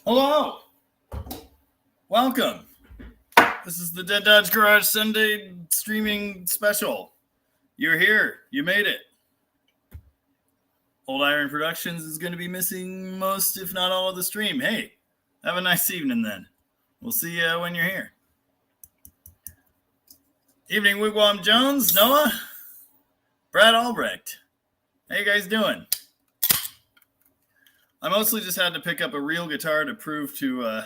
Hello. Welcome. This is the Dead Dodge Garage Sunday streaming special. You're here. You made it. Old Iron Productions is going to be missing most, if not all, of the stream. Hey, have a nice evening then. We'll see you when you're here. Evening, Wigwam Jones, Noah, Brad Albrecht. How you guys doing? I mostly just had to pick up a real guitar to prove to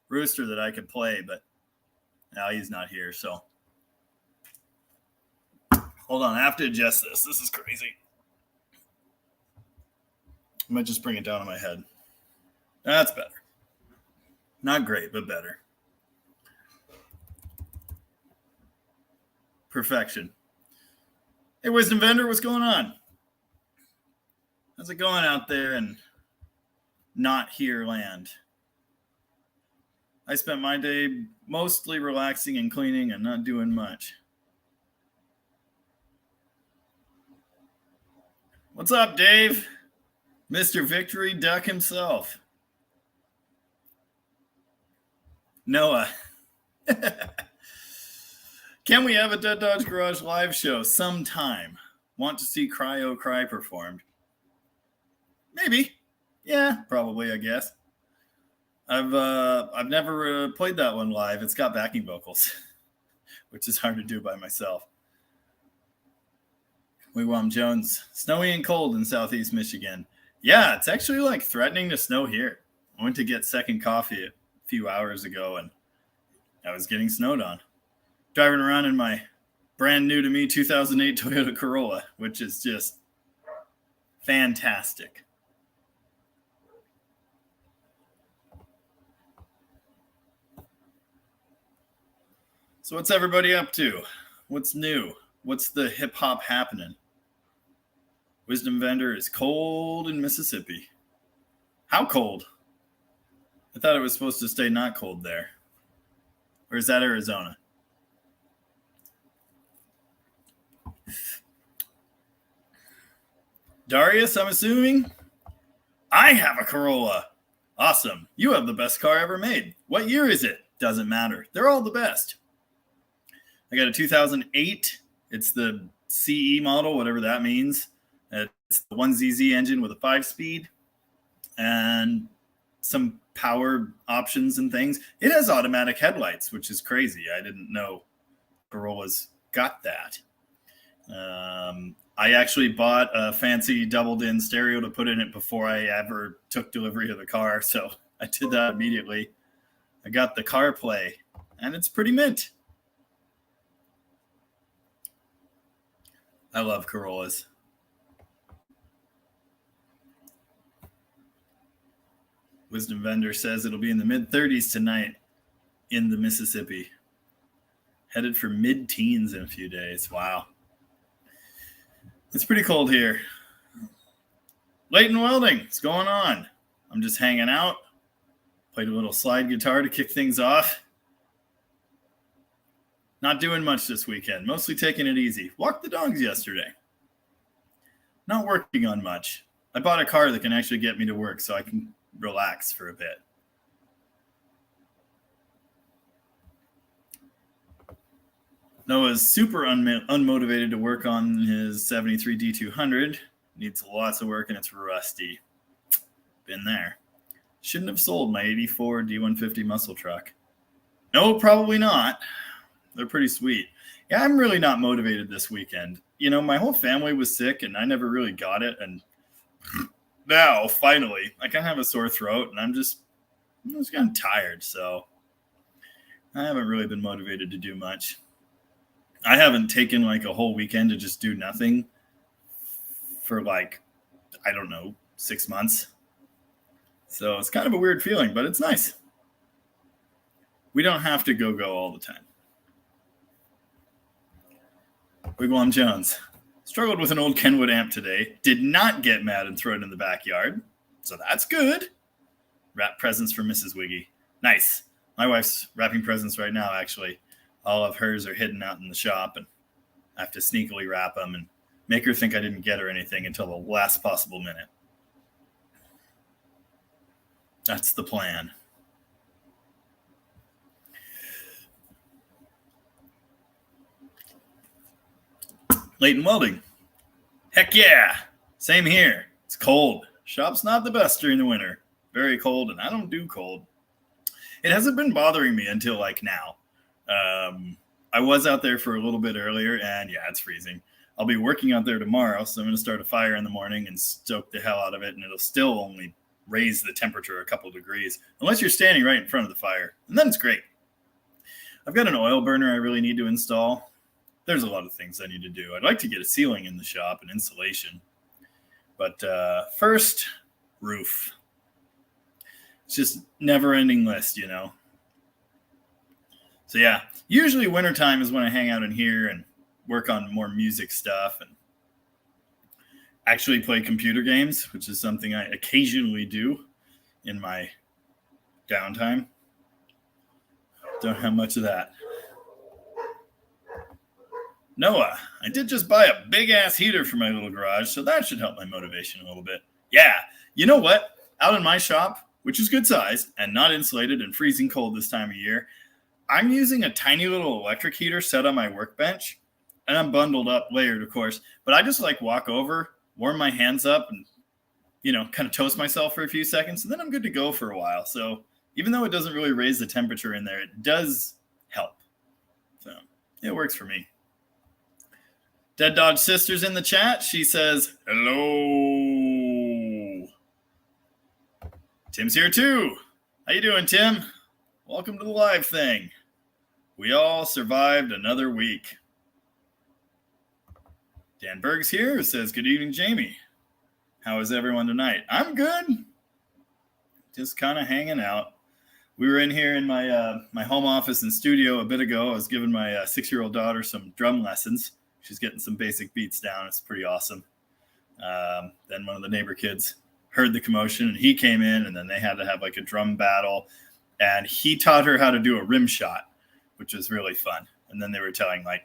Rooster that I could play, but now he's not here, so. Hold on, I have to adjust this. This is crazy. I might just bring it down on my head. That's better. Not great, but better. Perfection. Hey, Wisdom Vendor, what's going on? How's it going out there in not here land? I spent my day mostly relaxing and cleaning and not doing much. What's up, Dave? Mr. Victory Duck himself. Noah. Can we have a Dead Dodge Garage live show sometime? Want to see Cryo Cry performed? Maybe. Yeah, probably, I guess. I've never played that one live. It's got backing vocals, which is hard to do by myself. Wigwam Jones, snowy and cold in southeast Michigan. Yeah, it's actually like threatening to snow here. I went to get second coffee a few hours ago, and I was getting snowed on. Driving around in my brand new to me 2008 Toyota Corolla, which is just fantastic. So what's everybody up to? What's new? What's the hip hop happening? Wisdom Vendor is cold in Mississippi. How cold? I thought it was supposed to stay not cold there. Or is that Arizona? Darius, I'm assuming? I have a Corolla. Awesome. You have the best car ever made. What year is it? Doesn't matter. They're all the best. I got a 2008. It's the CE model, whatever that means. It's the 1ZZ engine with a 5-speed and some power options and things. It has automatic headlights, which is crazy. I didn't know Corollas got that. I actually bought a fancy doubled-in stereo to put in it before I ever took delivery of the car, so I did that immediately. I got the CarPlay, and it's pretty mint. I love Corollas. Wisdom Vendor says it'll be in the mid-30s tonight in the Mississippi. Headed for mid-teens in a few days. Wow. It's pretty cold here. Leighton Welding, what's going on? I'm just hanging out. Played a little slide guitar to kick things off. Not doing much this weekend. Mostly taking it easy. Walked the dogs yesterday. Not working on much. I bought a car that can actually get me to work so I can relax for a bit. Noah's super unmotivated to work on his 73 D200. Needs lots of work and it's rusty. Been there. Shouldn't have sold my 84 D150 muscle truck. No, probably not. They're pretty sweet. Yeah, I'm really not motivated this weekend. You know, my whole family was sick and I never really got it. And now, finally, I kind of have a sore throat and I'm just kind of tired. So I haven't really been motivated to do much. I haven't taken like a whole weekend to just do nothing for like, I don't know, 6 months. So it's kind of a weird feeling, but it's nice. We don't have to go all the time. Wigwam Jones. Struggled with an old Kenwood amp today. Did not get mad and throw it in the backyard. So that's good. Wrap presents for Mrs. Wiggy. Nice. My wife's wrapping presents right now, actually. All of hers are hidden out in the shop, and I have to sneakily wrap them and make her think I didn't get her anything until the last possible minute. That's the plan. Leighton Welding. Heck yeah. Same here. It's cold. Shop's not the best during the winter. Very cold, and I don't do cold. It hasn't been bothering me until like now. I was out there for a little bit earlier, and yeah, it's freezing. I'll be working out there tomorrow, so I'm going to start a fire in the morning and stoke the hell out of it, and it'll still only raise the temperature a couple degrees, unless you're standing right in front of the fire, and then it's great. I've got an oil burner I really need to install. There's a lot of things I need to do. I'd like to get a ceiling in the shop and insulation. But first, roof. It's just never-ending list, you know. So yeah, usually wintertime is when I hang out in here and work on more music stuff and actually play computer games, which is something I occasionally do in my downtime. Don't have much of that. Noah, I did just buy a big-ass heater for my little garage, so that should help my motivation a little bit. Yeah, you know what? Out in my shop, which is good size and not insulated and freezing cold this time of year, I'm using a tiny little electric heater set on my workbench, and I'm bundled up, layered, of course, but I just like walk over, warm my hands up, and, you know, kind of toast myself for a few seconds, and then I'm good to go for a while. So even though it doesn't really raise the temperature in there, it does help. So it works for me. Dead Dodge Sister's in the chat. She says, hello. Tim's here too. How you doing, Tim? Welcome to the live thing. We all survived another week. Dan Berg's here, says, good evening, Jamie. How is everyone tonight? I'm good. Just kind of hanging out. We were in here in my my home office and studio a bit ago. I was giving my 6-year-old daughter some drum lessons. She's getting some basic beats down. It's pretty awesome. Then one of the neighbor kids heard the commotion, and he came in, and then they had to have like a drum battle. And he taught her how to do a rim shot, which was really fun. And then they were telling, like,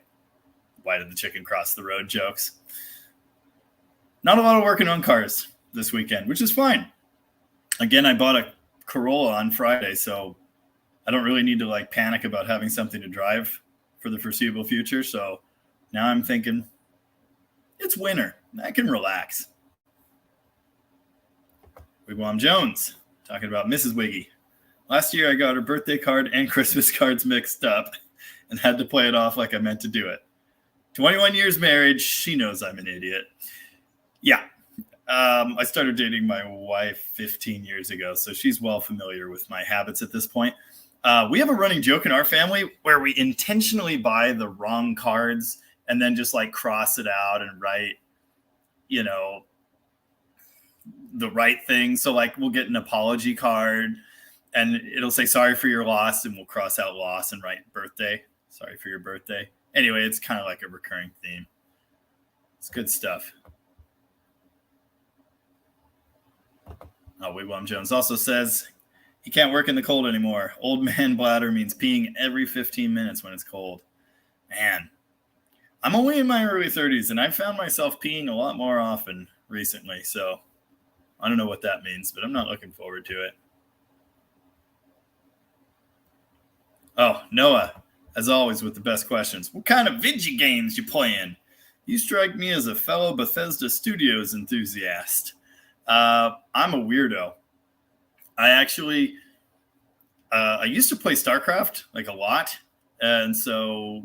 why did the chicken cross the road jokes. Not a lot of working on cars this weekend, which is fine. Again, I bought a Corolla on Friday, so I don't really need to, like, panic about having something to drive for the foreseeable future. So now I'm thinking, it's winter. I can relax. Wigwam Jones, talking about Mrs. Wiggy. Last year, I got her birthday card and Christmas cards mixed up and had to play it off like I meant to do it. 21 years married, she knows I'm an idiot. Yeah, I started dating my wife 15 years ago, so she's well familiar with my habits at this point. We have a running joke in our family where we intentionally buy the wrong cards and then just like cross it out and write, you know, the right thing. So like we'll get an apology card and it'll say sorry for your loss, and we'll cross out loss and write birthday. Sorry for your birthday. Anyway, it's kind of like a recurring theme. It's good stuff. Oh, Wigwam Jones also says he can't work in the cold anymore. Old man bladder means peeing every 15 minutes when it's cold. Man, I'm only in my early 30s, and I've found myself peeing a lot more often recently. So I don't know what that means, but I'm not looking forward to it. Oh, Noah, as always, with the best questions. What kind of video games you playing? You strike me as a fellow Bethesda Studios enthusiast. I'm a weirdo. I actually, I used to play StarCraft like a lot. And so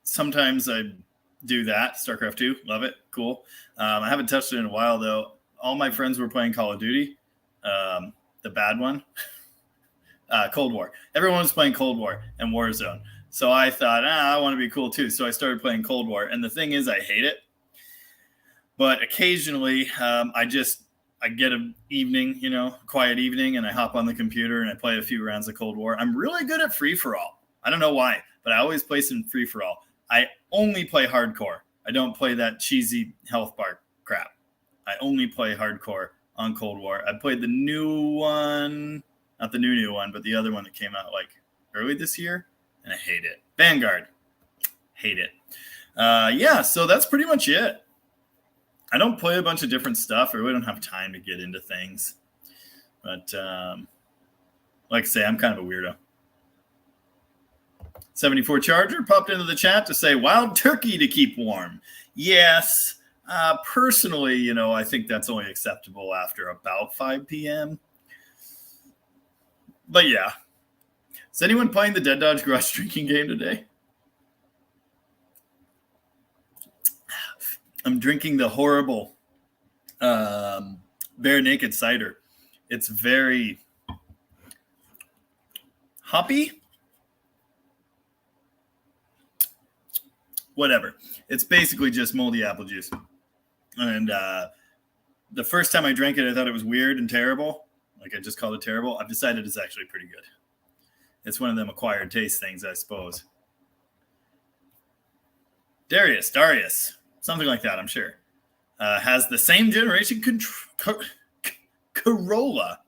sometimes I do that. StarCraft 2, love it. Cool. I haven't touched it in a while, though. All my friends were playing Call of Duty, the bad one. Cold War. Everyone was playing Cold War and Warzone. So I thought, I want to be cool too. So I started playing Cold War. And the thing is, I hate it. But occasionally, I get an evening, quiet evening, and I hop on the computer and I play a few rounds of Cold War. I'm really good at free-for-all. I don't know why, but I always play some free-for-all. I only play hardcore. I don't play that cheesy health bar crap. I only play hardcore on Cold War. I played the new one. Not the new one, but the other one that came out like early this year, and I hate it. Vanguard. Hate it. Yeah, so that's pretty much it. I don't play a bunch of different stuff. I really don't have time to get into things. But like I say, I'm kind of a weirdo. 74 Charger popped into the chat to say, wild turkey to keep warm. Yes. Personally, I think that's only acceptable after about 5 p.m. But yeah. Is anyone playing the Dead Dodge Garage drinking game today? I'm drinking the horrible Bare Naked cider. It's very hoppy. Whatever. It's basically just moldy apple juice. And the first time I drank it, I thought it was weird and terrible. Like I just called it terrible. I've decided it's actually pretty good. It's one of them acquired taste things, I suppose. Darius, something like that, I'm sure. Has the same generation Corolla.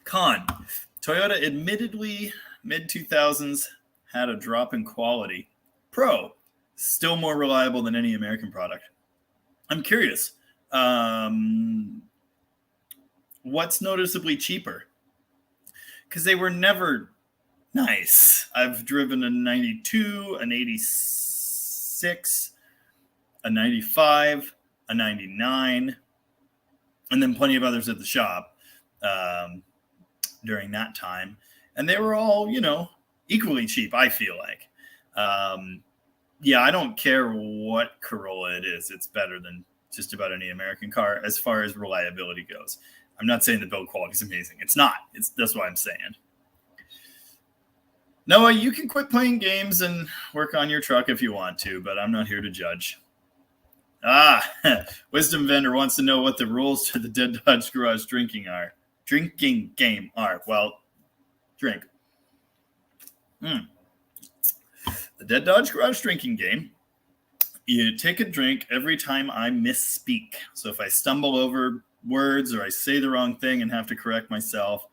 Con. Toyota admittedly mid-2000s had a drop in quality. Pro. Still more reliable than any American product. I'm curious. What's noticeably cheaper? Because they were never nice. I've driven a 92, an 86, a 95, a 99, and then plenty of others at the shop during that time. And they were all, equally cheap, I feel like. Yeah, I don't care what Corolla it is. It's better than just about any American car as far as reliability goes. I'm not saying the build quality is amazing. It's not. That's what I'm saying. Noah, you can quit playing games and work on your truck if you want to, but I'm not here to judge. Wisdom Vendor wants to know what the rules to the Dead Dodge Garage drinking game are. Well, drink. The Dead Dodge Garage drinking game, you take a drink every time I misspeak. So if I stumble over words or I say the wrong thing and have to correct myself,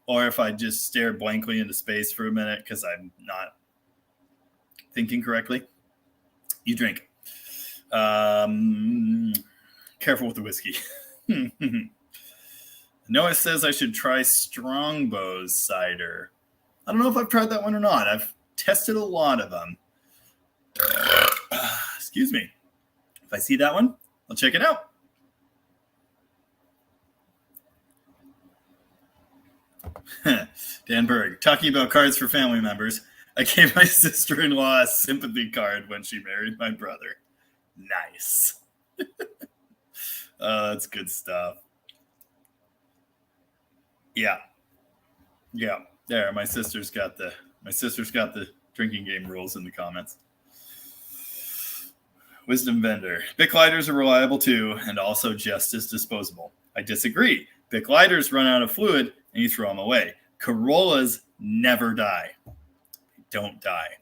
or if I just stare blankly into space for a minute because I'm not thinking correctly, you drink. Careful with the whiskey. Noah says I should try Strongbow's cider. I don't know if I've tried that one or not. I've tested a lot of them. Excuse me. If I see that one, I'll check it out. Dan Berg, talking about cards for family members. I gave my sister-in-law a sympathy card when she married my brother. Nice. That's good stuff. Yeah. There, my sister's got the drinking game rules in the comments. Wisdom Vendor. Bic lighters are reliable too, and also just as disposable. I disagree. Bic lighters run out of fluid and you throw them away. Corollas never die. They don't die.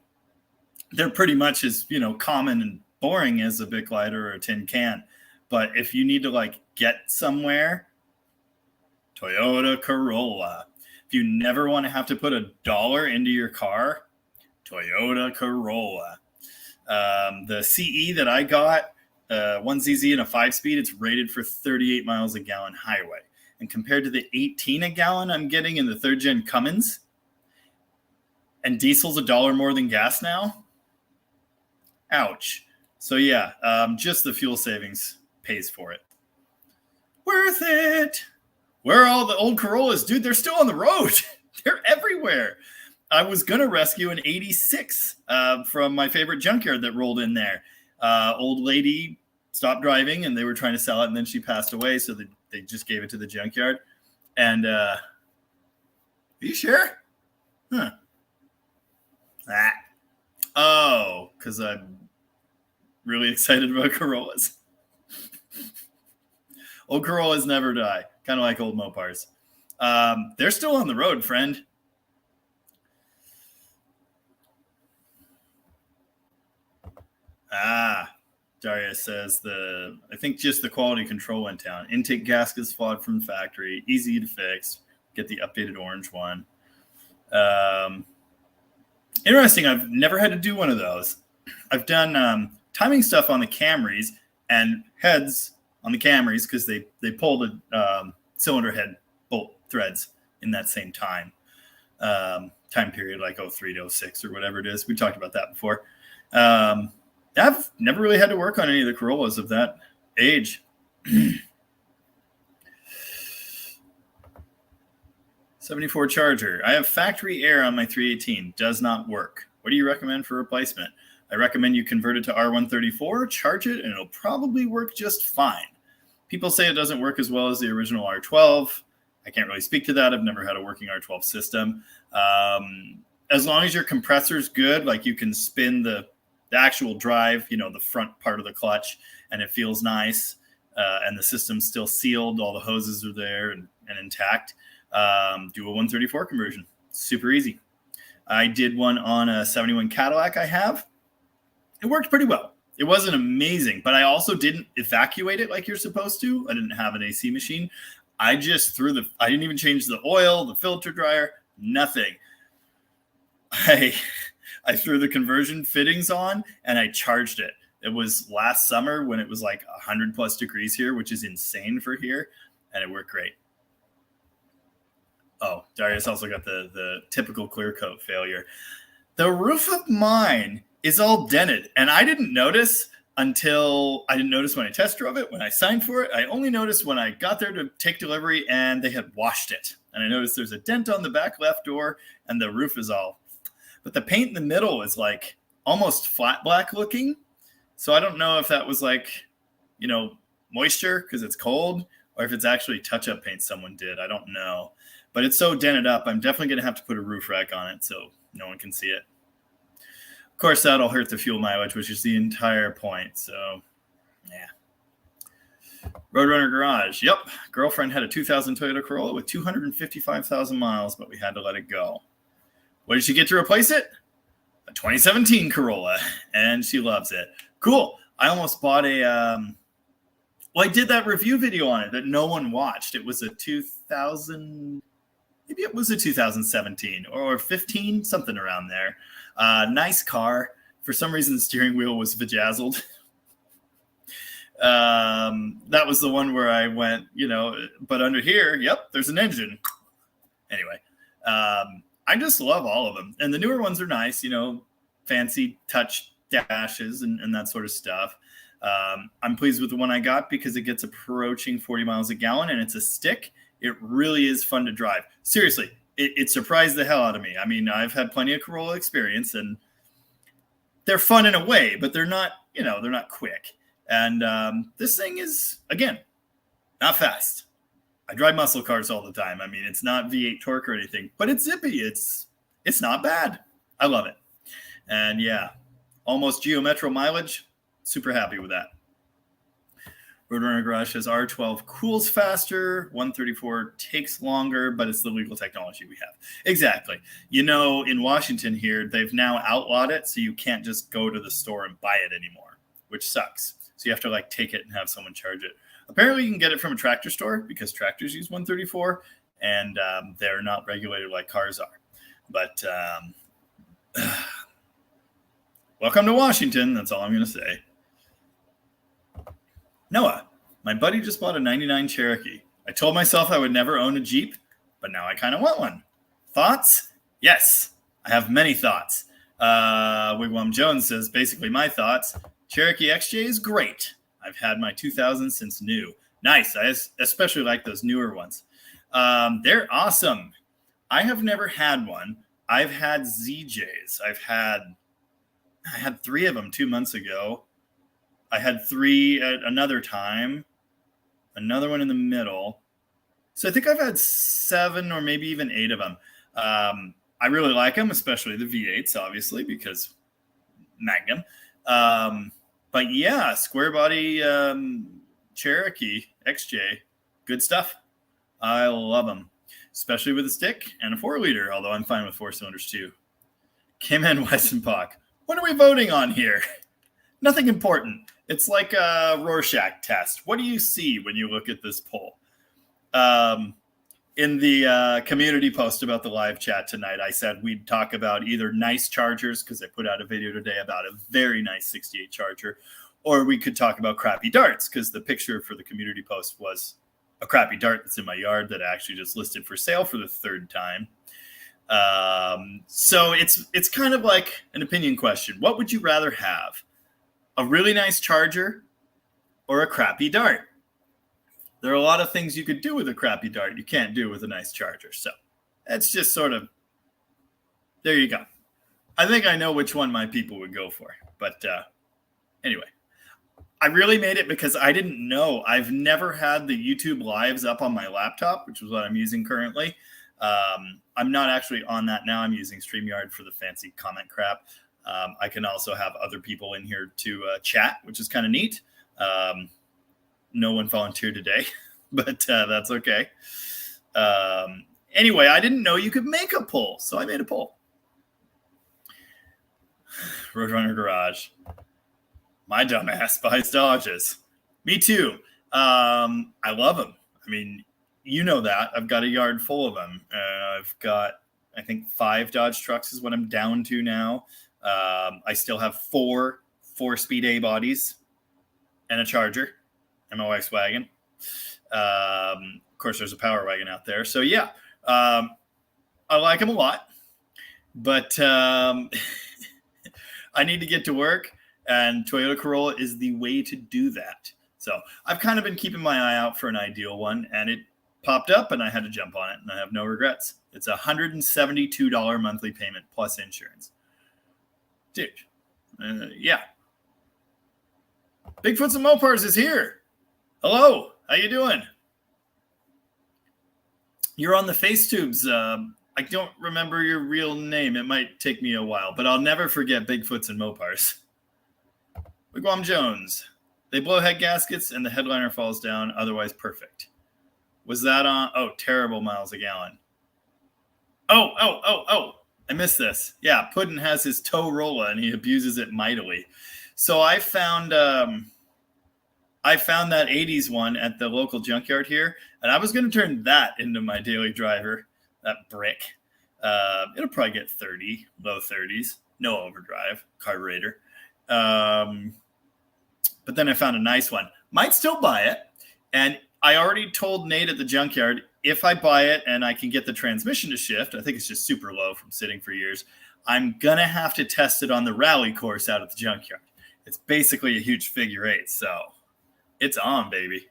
They're pretty much as, common and boring as a Bic lighter or a tin can. But if you need to get somewhere, Toyota Corolla. If you never want to have to put $1 into your car, Toyota Corolla. The CE that I got, 1ZZ and a 5-speed, it's rated for 38 miles a gallon highway. And compared to the 18 a gallon I'm getting in the third-gen Cummins, and diesel's $1 more than gas now, ouch. So yeah, just the fuel savings pays for it. Worth it. Where are all the old Corollas? Dude, they're still on the road. They're everywhere. I was going to rescue an 86 from my favorite junkyard that rolled in there. Old lady stopped driving and they were trying to sell it, and then she passed away, so they just gave it to the junkyard. And are you sure? Huh. Oh, because I'm really excited about Corollas. Old Corollas never die. Kind of like old Mopars. They're still on the road, friend. Darius says I think just the quality control went down. Intake gaskets flawed from factory. Easy to fix. Get the updated orange one. Interesting. I've never had to do one of those. I've done timing stuff on the Camrys and heads on the Camrys because they pull the cylinder head bolt threads in that same time period, like 03 to 06 or whatever it is. We talked about that before. I've never really had to work on any of the Corollas of that age. 74 Charger. I have factory air on my 318. Does not work. What do you recommend for replacement? I recommend you convert it to R134, charge it, and it'll probably work just fine. People say it doesn't work as well as the original R12. I can't really speak to that. I've never had a working R12 system. As long as your compressor's good, like you can spin the actual drive, the front part of the clutch, and it feels nice, and the system's still sealed, all the hoses are there and intact, do a 134 conversion. Super easy. I did one on a 71 Cadillac I have. It worked pretty well. It wasn't amazing, but I also didn't evacuate it like you're supposed to. I didn't have an AC machine. I just I didn't even change the oil, the filter dryer, nothing. I threw the conversion fittings on and I charged it. It was last summer when it was like 100 plus degrees here, which is insane for here. And it worked great. Oh, Darius also got the typical clear coat failure. The roof of mine is all dented, and I didn't notice when I test drove it, when I signed for it. I only noticed when I got there to take delivery and they had washed it. And I noticed there's a dent on the back left door and the roof is all, but the paint in the middle is like almost flat black looking. So I don't know if that was like, moisture because it's cold, or if it's actually touch-up paint someone did. I don't know. But it's so dented up, I'm definitely going to have to put a roof rack on it so no one can see it. Of course, that'll hurt the fuel mileage, which is the entire point. So, yeah. Roadrunner Garage. Yep. Girlfriend had a 2000 Toyota Corolla with 255,000 miles, but we had to let it go. What did she get to replace it? A 2017 Corolla, and she loves it. Cool. I almost bought I did that review video on it that no one watched. It was a 2017 or 15, something around there. Nice car. For some reason, the steering wheel was vajazzled. That was the one where I went, but under here, yep, there's an engine. Anyway, I just love all of them. And the newer ones are nice, fancy touch dashes and that sort of stuff. I'm pleased with the one I got because it gets approaching 40 miles a gallon and it's a stick. It really is fun to drive. Seriously, it surprised the hell out of me. I mean, I've had plenty of Corolla experience and they're fun in a way, but they're not, they're not quick. And this thing is, again, not fast. I drive muscle cars all the time. I mean, it's not V8 torque or anything, but it's zippy. It's not bad. I love it. And yeah, almost Geo Metro mileage. Super happy with that. Roadrunner Garage says R12 cools faster, 134 takes longer, but it's the legal technology we have. Exactly. In Washington here, they've now outlawed it, so you can't just go to the store and buy it anymore, which sucks. So you have to take it and have someone charge it. Apparently you can get it from a tractor store because tractors use 134 and they're not regulated like cars are. But welcome to Washington. That's all I'm going to say. Noah, my buddy just bought a 99 Cherokee. I told myself I would never own a Jeep, but now I kind of want one. Thoughts? Yes, I have many thoughts. Wigwam Jones says, basically my thoughts. Cherokee XJ is great. I've had my 2000 since new. Nice. I especially like those newer ones. They're awesome. I have never had one. I've had ZJs. I had 3 of them 2 months ago. I had 3 at another time, another one in the middle. So I think I've had 7 or maybe even 8 of them. I really like them, especially the V8s, obviously, because Magnum. But yeah, square body Cherokee XJ, good stuff. I love them, especially with a stick and a 4-liter, although I'm fine with 4 cylinders too. Kim-En Weissenbach, what are we voting on here? Nothing important. It's like a Rorschach test. What do you see when you look at this poll? In the community post about the live chat tonight, I said we'd talk about either nice chargers, because I put out a video today about a very nice 68 charger, or we could talk about crappy darts, because the picture for the community post was a crappy dart that's in my yard that I actually just listed for sale for the 3rd time. So it's kind of like an opinion question. What would you rather have? A really nice charger or a crappy dart? There are a lot of things you could do with a crappy dart you can't do with a nice charger. So that's just sort of, there you go. I think I know which one my people would go for. But anyway, I really made it because I didn't know. I've never had the YouTube Lives up on my laptop, which is what I'm using currently. I'm not actually on that now. I'm using StreamYard for the fancy comment crap. I can also have other people in here to chat, which is kind of neat. No one volunteered today, but that's okay. Anyway, I didn't know you could make a poll, so I made a poll. Roadrunner Garage. My dumbass buys Dodges. Me too. I love them. I mean, you know that. I've got a yard full of them. I've got, I think, 5 Dodge trucks is what I'm down to now. I still have 4 4-speed A bodies and a Charger and my wife's wagon. Of course, there's a Power Wagon out there. So, yeah, I like them a lot. But I need to get to work, and Toyota Corolla is the way to do that. So I've kind of been keeping my eye out for an ideal one, and it popped up, and I had to jump on it, and I have no regrets. It's a $172 monthly payment plus insurance. Dude, yeah. Bigfoots and Mopars is here. Hello, how you doing? You're on the FaceTubes. I don't remember your real name. It might take me a while, but I'll never forget Bigfoots and Mopars. Wigwam Jones. They blow head gaskets and the headliner falls down. Otherwise perfect. Was that on? Oh, terrible miles a gallon. Oh. I missed this. Yeah, Puddin has his Torolla and he abuses it mightily. So I found that 80s one at the local junkyard here, and I was going to turn that into my daily driver, that brick. It'll probably get 30, low 30s, no overdrive, carburetor. But then I found a nice one. Might still buy it. And I already told Nate at the junkyard, if I buy it and I can get the transmission to shift, I think it's just super low from sitting for years, I'm going to have to test it on the rally course out at the junkyard. It's basically a huge figure 8, so it's on, baby.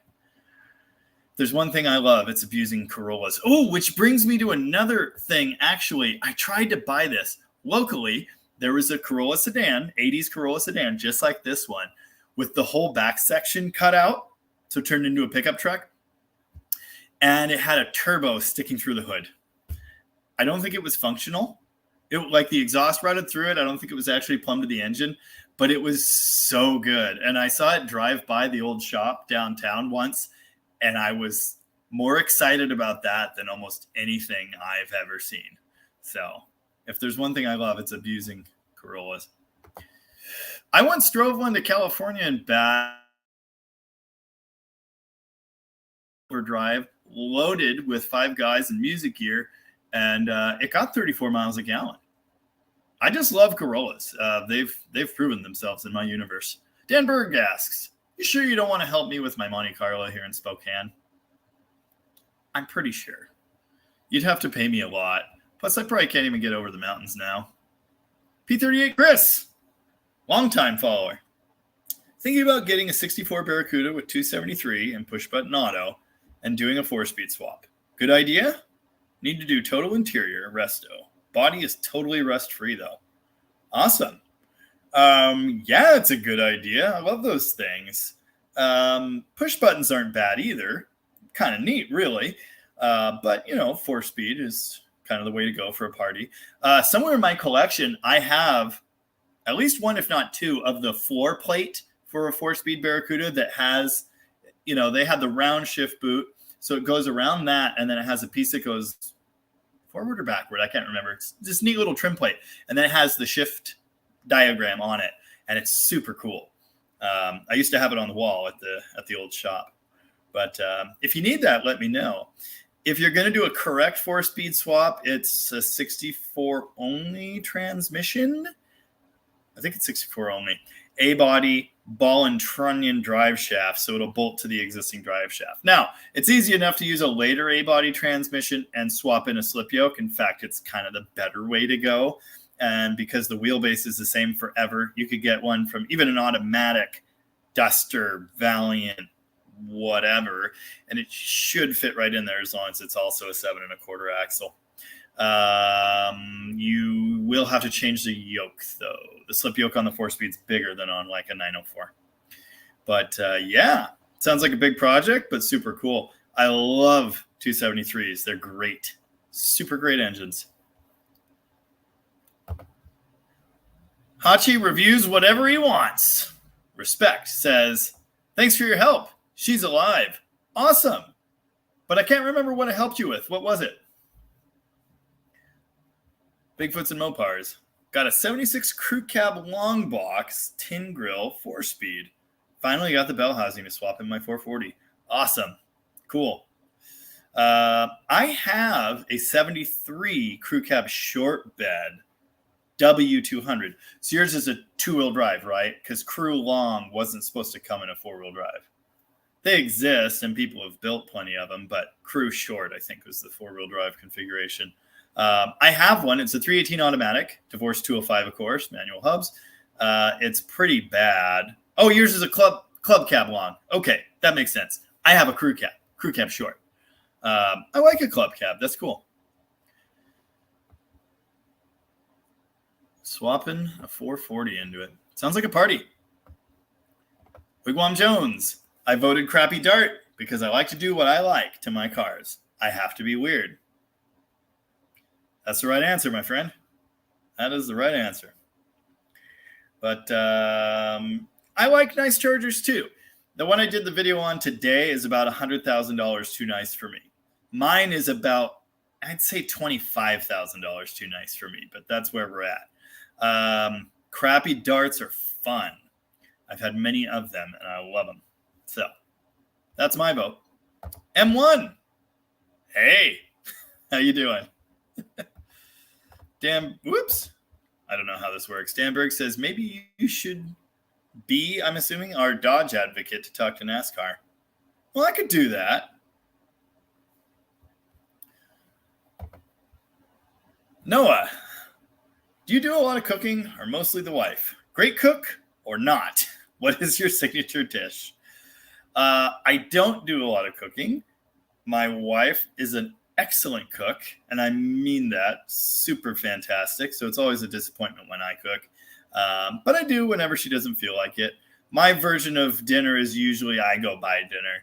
There's one thing I love. It's abusing Corollas. Oh, which brings me to another thing. Actually, I tried to buy this locally. There was a Corolla sedan, 80s Corolla sedan, just like this one, with the whole back section cut out, so it turned into a pickup truck. And it had a turbo sticking through the hood. I don't think it was functional. Like the exhaust routed through it. I don't think it was actually plumbed to the engine, but it was so good. And I saw it drive by the old shop downtown once, and I was more excited about that than almost anything I've ever seen. So if there's one thing I love, it's abusing Corollas. I once drove one to California and back drive, loaded with 5 guys and music gear, and it got 34 miles a gallon. I just love Corollas. They've proven themselves in my universe. Dan Berg asks, you sure you don't want to help me with my Monte Carlo here in Spokane? I'm pretty sure. You'd have to pay me a lot. Plus, I probably can't even get over the mountains now. P38 Chris, longtime follower. Thinking about getting a 64 Barracuda with 273 and push-button auto and doing a 4-speed swap. Good idea? Need to do total interior, resto. Body is totally rust-free, though. Awesome. Yeah, it's a good idea. I love those things. Push buttons aren't bad either. Kind of neat, really. But, 4-speed is kind of the way to go for a party. Somewhere in my collection, I have at least one, if not 2, of the floor plate for a 4-speed Barracuda that has, they had the round shift boot. So it goes around that, and then it has a piece that goes forward or backward. I can't remember. It's this neat little trim plate. And then it has the shift diagram on it, and it's super cool. I used to have it on the wall at the old shop. But if you need that, let me know. If you're going to do a correct 4-speed swap, it's a 64 only transmission. I think it's 64 only. A body, ball and trunnion drive shaft, so it'll bolt to the existing drive shaft. Now, it's easy enough to use a later A-body transmission and swap in a slip yoke. In fact, it's kind of the better way to go. And because the wheelbase is the same forever, you could get one from even an automatic Duster, Valiant, whatever, and it should fit right in there as long as it's also a 7 1/4 axle. You will have to change the yoke, though. The slip yoke on the 4-speed's bigger than on like a 904. But yeah, sounds like a big project, but super cool. I love 273s. They're great. Super great engines. Hachi reviews whatever he wants. Respect says, thanks for your help. She's alive. Awesome. But I can't remember what I helped you with. What was it? Bigfoots and Mopars. Got a 76 crew cab long box, tin grill, 4-speed. Finally got the bell housing to swap in my 440. Awesome. Cool. I have a 73 crew cab short bed W200. So yours is a 2-wheel drive, right? Because crew long wasn't supposed to come in a 4-wheel drive. They exist, and people have built plenty of them, but crew short, I think, was the 4-wheel drive configuration. I have one. It's a 318 automatic, Divorce 205, of course, manual hubs. It's pretty bad. Oh, yours is a club cab long. Okay, that makes sense. I have a crew cab short. I like a club cab. That's cool. Swapping a 440 into it. Sounds like a party. Wigwam Jones. I voted crappy Dart because I like to do what I like to my cars. I have to be weird. That's the right answer, my friend. That is the right answer. But I like nice Chargers too. The one I did the video on today is about $100,000 too nice for me. Mine is about, I'd say $25,000 too nice for me, but that's where we're at. Crappy Darts are fun. I've had many of them, and I love them. So that's my vote. M1. Hey, how you doing? Whoops. I don't know how this works. Danberg says, maybe you should be, I'm assuming, our Dodge advocate to talk to NASCAR. Well, I could do that. Noah, do you do a lot of cooking or mostly the wife? Great cook or not? What is your signature dish? I don't do a lot of cooking. My wife is an excellent cook, and I mean that. Super fantastic. So it's always a disappointment when I cook. But I do whenever she doesn't feel like it. My version of dinner is usually I go buy dinner.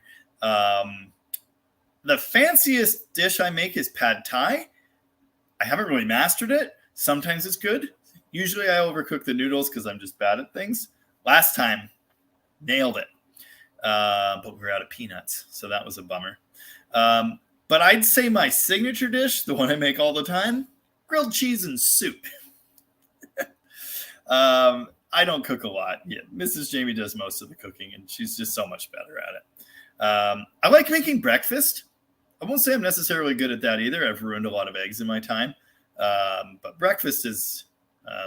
The fanciest dish I make is pad thai. I haven't really mastered it. Sometimes it's good. Usually I overcook the noodles because I'm just bad at things. Last time, nailed it. But we were out of peanuts, so that was a bummer. But I'd say my signature dish, the one I make all the time, grilled cheese and soup. I don't cook a lot. Yeah, Mrs. Jamie does most of the cooking, and she's just so much better at it. I like making breakfast. I won't say I'm necessarily good at that either. I've ruined a lot of eggs in my time. But breakfast is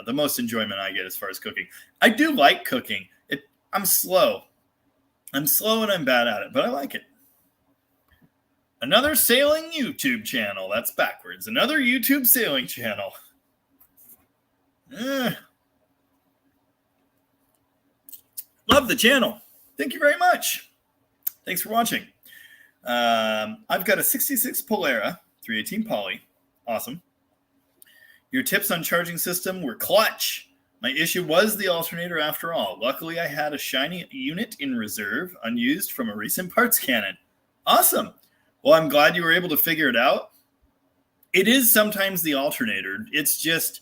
the most enjoyment I get as far as cooking. I do like cooking. I'm slow. I'm slow and I'm bad at it, but I like it. Another sailing YouTube channel. That's backwards. Another YouTube sailing channel. Love the channel. Thank you very much. Thanks for watching. I've got a 66 Polara 318 Poly. Awesome. Your tips on charging system were clutch. My issue was the alternator after all. Luckily, I had a shiny unit in reserve, unused from a recent parts cannon. Awesome. Well, I'm glad you were able to figure it out. It is sometimes the alternator. It's just,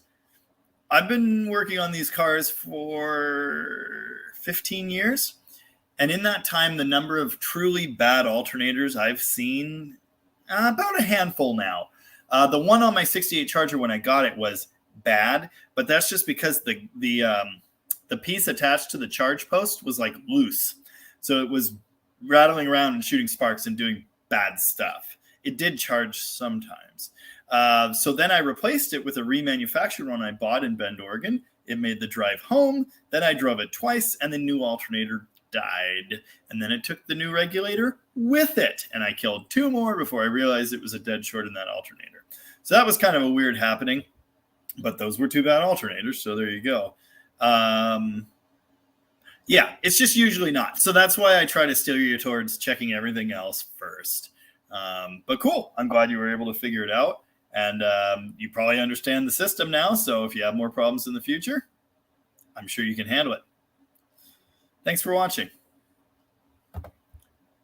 I've been working on these cars for 15 years. And in that time, the number of truly bad alternators I've seen, about a handful now. The one on my 68 Charger when I got it was bad, but that's just because the piece attached to the charge post was like loose. So it was rattling around and shooting sparks and doing bad stuff. It did charge sometimes. So then I replaced it with a remanufactured one I bought in Bend, Oregon. It made the drive home. Then I drove it twice, and the new alternator died. And then it took the new regulator with it. And I killed 2 more before I realized it was a dead short in that alternator. So that was kind of a weird happening. But those were 2 bad alternators, so there you go. Yeah, it's just usually not. So that's why I try to steer you towards checking everything else first. But cool. I'm glad you were able to figure it out. And you probably understand the system now. So if you have more problems in the future, I'm sure you can handle it. Thanks for watching.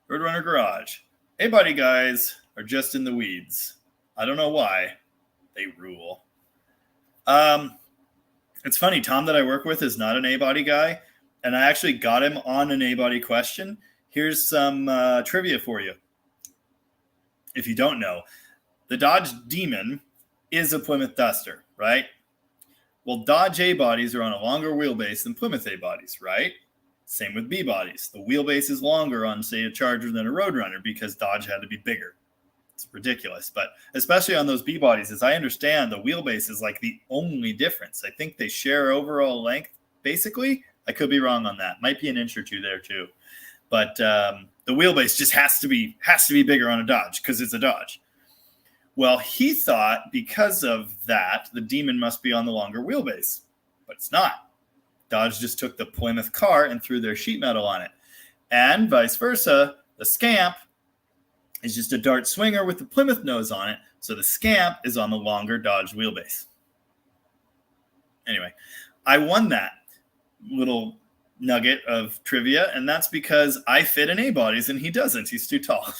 Roadrunner Garage. A-body guys are just in the weeds. I don't know why. They rule. It's funny. Tom that I work with is not an A-body guy. And I actually got him on an A-body question. Here's some trivia for you. If you don't know, the Dodge Demon is a Plymouth Duster, right? Well, Dodge A-bodies are on a longer wheelbase than Plymouth A-bodies, right? Same with B-bodies. The wheelbase is longer on, say, a Charger than a Roadrunner because Dodge had to be bigger. It's ridiculous. But especially on those B-bodies, as I understand, the wheelbase is like the only difference. I think they share overall length, basically. I could be wrong on that. Might be an inch or 2 there, too. But the wheelbase just has to be bigger on a Dodge because it's a Dodge. Well, he thought because of that, the Demon must be on the longer wheelbase. But it's not. Dodge just took the Plymouth car and threw their sheet metal on it. And vice versa, the Scamp is just a Dart Swinger with the Plymouth nose on it. So the Scamp is on the longer Dodge wheelbase. Anyway, I won that little nugget of trivia, and that's because I fit in A-bodies and he doesn't. He's too tall.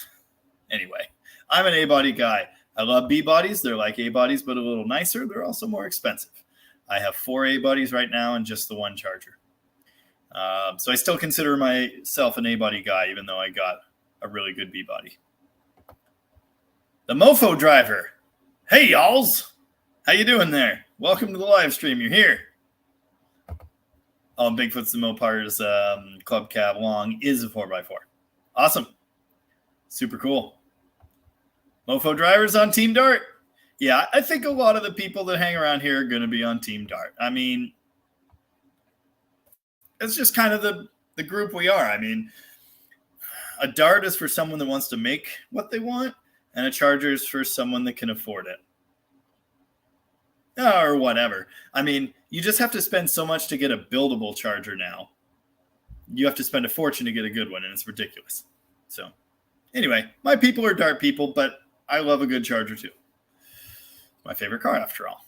Anyway, I'm an A-body guy. I love B-bodies. They're like A-bodies, but a little nicer. They're also more expensive. I have 4 A-bodies right now and just the 1 Charger. So I still consider myself an A-body guy, even though I got a really good B-body. The Mofo Driver. Hey, y'alls. How you doing there? Welcome to the live stream. You're here. Oh, Bigfoot's the Mopar's Club Cab Long is a 4x4. Awesome. Super cool. Mofo Drivers on Team Dart. Yeah, I think a lot of the people that hang around here are going to be on Team Dart. I mean, it's just kind of the group we are. I mean, a Dart is for someone that wants to make what they want, and a Charger is for someone that can afford it. Or whatever. I mean, you just have to spend so much to get a buildable Charger now. You have to spend a fortune to get a good one, and it's ridiculous. So, anyway, my people are Dart people, but I love a good Charger too. My favorite car, after all.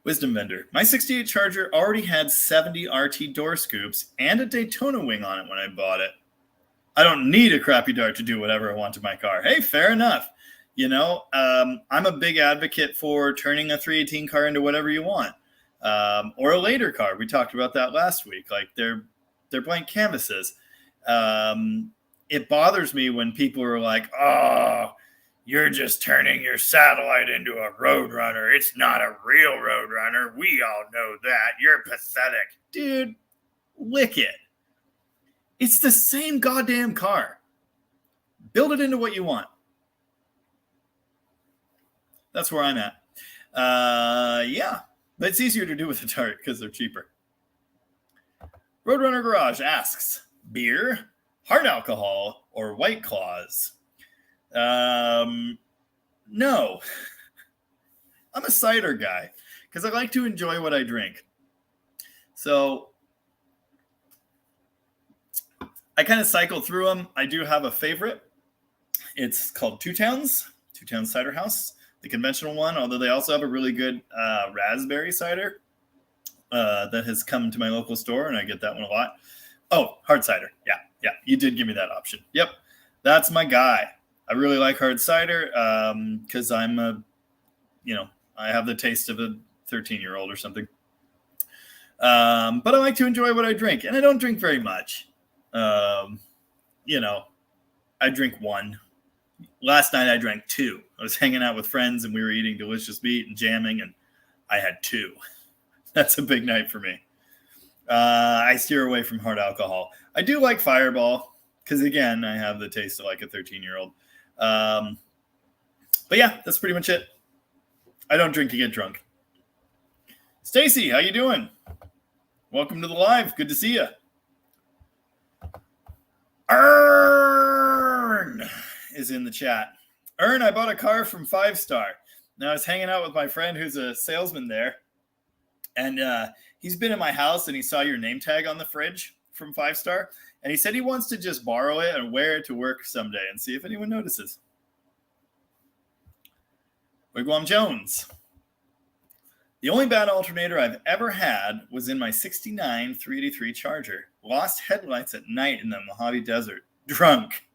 Wisdom Vendor. My 68 Charger already had 70 RT door scoops and a Daytona wing on it when I bought it. I don't need a crappy Dart to do whatever I want to my car. Hey, fair enough. You know, I'm a big advocate for turning a 318 car into whatever you want, or a later car. We talked about that last week. Like they're blank canvases. It bothers me when people are like, "Oh, you're just turning your satellite into a Roadrunner. It's not a real Roadrunner. We all know that. You're pathetic, dude. Lick it. It's the same goddamn car. Build it into what you want." That's where I'm at. Yeah, but it's easier to do with a Dart because they're cheaper. Roadrunner Garage asks, beer, hard alcohol, or White Claws? No. I'm a cider guy because I like to enjoy what I drink. So I kind of cycle through them. I do have a favorite. It's called Two Towns Cider House. The conventional one, although they also have a really good raspberry cider that has come to my local store, and I get that one a lot. Oh, hard cider. Yeah, you did give me that option. Yep, that's my guy. I really like hard cider because I have the taste of a 13-year-old or something. But I like to enjoy what I drink, and I don't drink very much. I drink 1. Last night I drank 2. I was hanging out with friends and we were eating delicious meat and jamming, and I had 2. That's a big night for me. I steer away from hard alcohol. I do like Fireball because, again, I have the taste of like a 13-year-old. But yeah, that's pretty much it. I don't drink to get drunk. Stacy, how you doing? Welcome to the live. Good to see you. Ern is in the chat. Ern, I bought a car from 5 Star. Now I was hanging out with my friend who's a salesman there, and he's been in my house and he saw your name tag on the fridge from 5 Star, and he said he wants to just borrow it and wear it to work someday and see if anyone notices. Wigwam Jones. The only bad alternator I've ever had was in my 69 383 Charger. Lost headlights at night in the Mojave Desert. Drunk.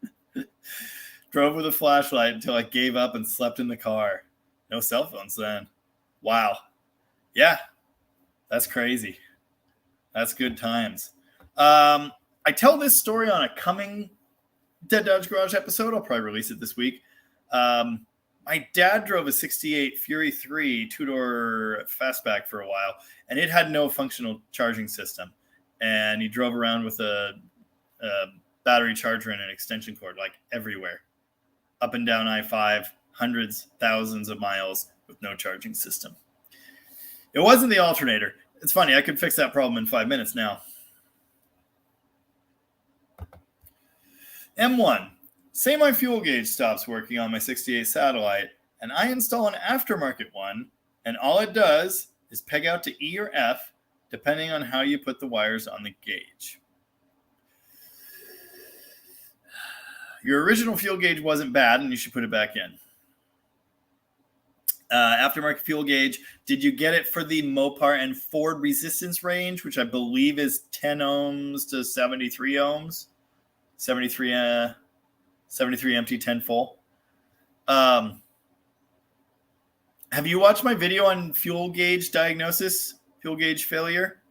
Drove with a flashlight until I gave up and slept in the car. No cell phones then. Wow. Yeah, that's crazy. That's good times. I tell this story on a coming Dead Dodge Garage episode. I'll probably release it this week. My dad drove a 68 Fury 3 two-door fastback for a while, and it had no functional charging system. And he drove around with a battery charger and an extension cord, like everywhere. Up and down I-5, hundreds, thousands of miles with no charging system. It wasn't the alternator. It's funny, I could fix that problem in 5 minutes now. M1. Say my fuel gauge stops working on my 68 Satellite, and I install an aftermarket one, and all it does is peg out to E or F, depending on how you put the wires on the gauge. Your original fuel gauge wasn't bad, and you should put it back in. Aftermarket fuel gauge, did you get it for the Mopar and Ford resistance range, which I believe is 10 ohms to 73 ohms? 73 empty, 10 full. Have you watched my video on fuel gauge diagnosis, fuel gauge failure?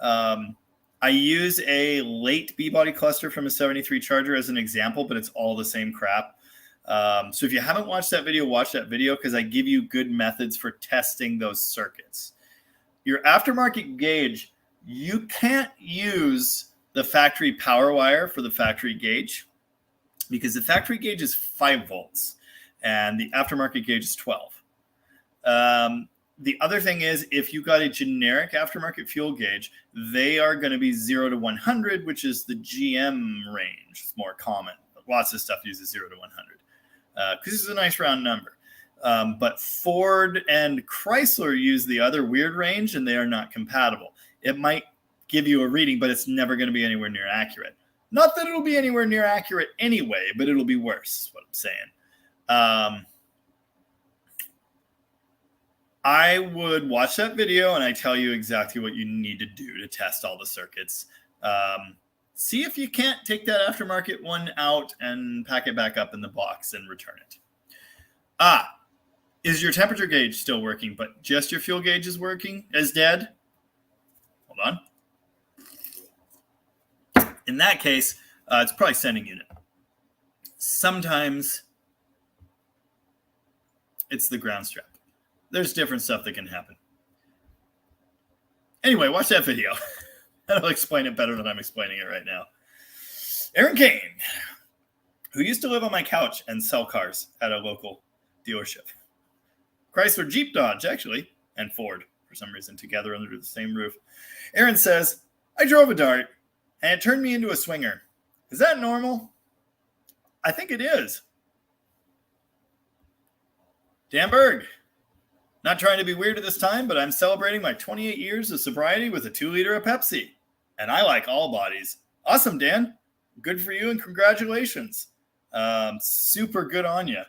I use a late B-body cluster from a 73 Charger as an example, but it's all the same crap. So if you haven't watched that video, watch that video because I give you good methods for testing those circuits. Your aftermarket gauge, you can't use the factory power wire for the factory gauge because the factory gauge is 5 volts and the aftermarket gauge is 12. The other thing is if you got a generic aftermarket fuel gauge, they are going to be 0 to 100, which is the GM range. It's more common. Lots of stuff uses 0 to 100 because it's a nice round number. But Ford and Chrysler use the other weird range, and they are not compatible. It might give you a reading, but it's never going to be anywhere near accurate. Not that it'll be anywhere near accurate anyway, but it'll be worse, is what I'm saying. I would watch that video, and I tell you exactly what you need to do to test all the circuits. See if you can't take that aftermarket one out and pack it back up in the box and return it. Is your temperature gauge still working, but just your fuel gauge is working as dead? Hold on. In that case, it's probably sending unit. Sometimes it's the ground strap. There's different stuff that can happen. Anyway, watch that video. I'll explain it better than I'm explaining it right now. Aaron Kane, who used to live on my couch and sell cars at a local dealership. Chrysler, Jeep, Dodge, actually, and Ford, for some reason, together under the same roof. Aaron says, I drove a Dart, and it turned me into a swinger. Is that normal? I think it is. Dan Berg. Not trying to be weird at this time, but I'm celebrating my 28 years of sobriety with a 2-liter of Pepsi. And I like all bodies. Awesome, Dan. Good for you and congratulations. Super good on you.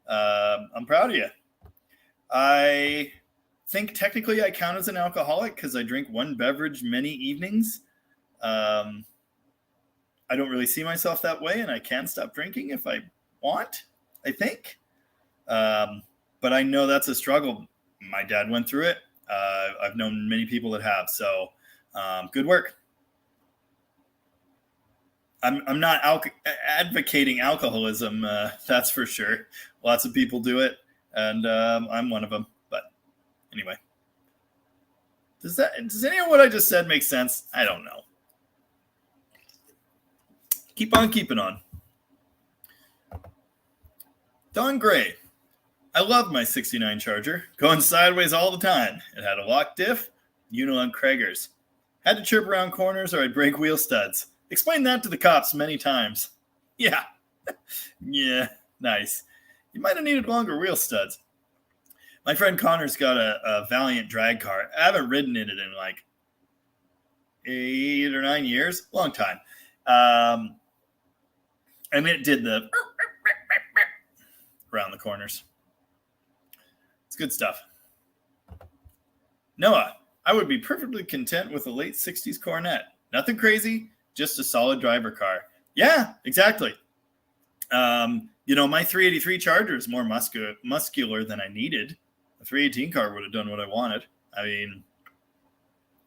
I'm proud of you. I think technically I count as an alcoholic because I drink one beverage many evenings. I don't really see myself that way, and I can stop drinking if I want, I think. But I know that's a struggle. My dad went through it. I've known many people that have. So good work. I'm not advocating alcoholism. That's for sure. Lots of people do it, and I'm one of them. But anyway, does any of what I just said make sense? I don't know. Keep on keeping on. Don Gray. I love my 69 Charger, going sideways all the time. It had a lock diff, Unilug Kragers. Had to chirp around corners or I'd break wheel studs. Explain that to the cops many times. Yeah. Yeah, nice. You might have needed longer wheel studs. My friend Connor's got a Valiant drag car. I haven't ridden in it in like 8 or 9 years. Long time. And it did the around the corners. It's good stuff. Noah, I would be perfectly content with a late 60s Coronet. Nothing crazy, just a solid driver car. Yeah, exactly. My 383 Charger is more muscular than I needed. A 318 car would have done what I wanted. I mean,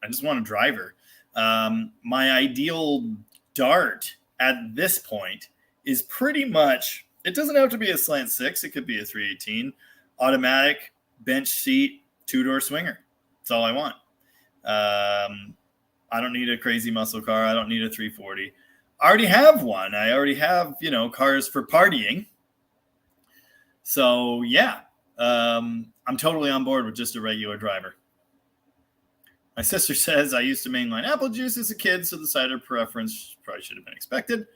I just want a driver. My ideal Dart at this point is pretty much, it doesn't have to be a slant six. It could be a 318, automatic, bench seat, two-door swinger. That's all I want. I don't need a crazy muscle car. I don't need a 340. I already have one. I already have, cars for partying. So, yeah, I'm totally on board with just a regular driver. My sister says I used to mainline apple juice as a kid, so the cider preference probably should have been expected.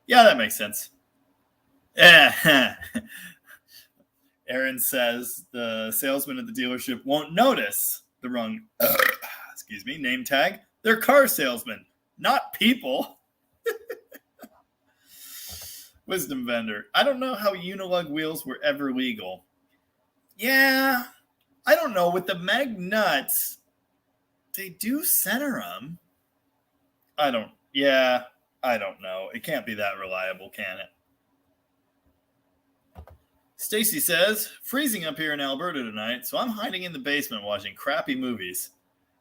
Yeah, that makes sense. Aaron says the salesman at the dealership won't notice the wrong, name tag. They're car salesmen, not people. Wisdom vendor. I don't know how Unilug wheels were ever legal. Yeah, I don't know. With the mag nuts, they do center them. I don't know. It can't be that reliable, can it? Stacy says, freezing up here in Alberta tonight, so I'm hiding in the basement watching crappy movies.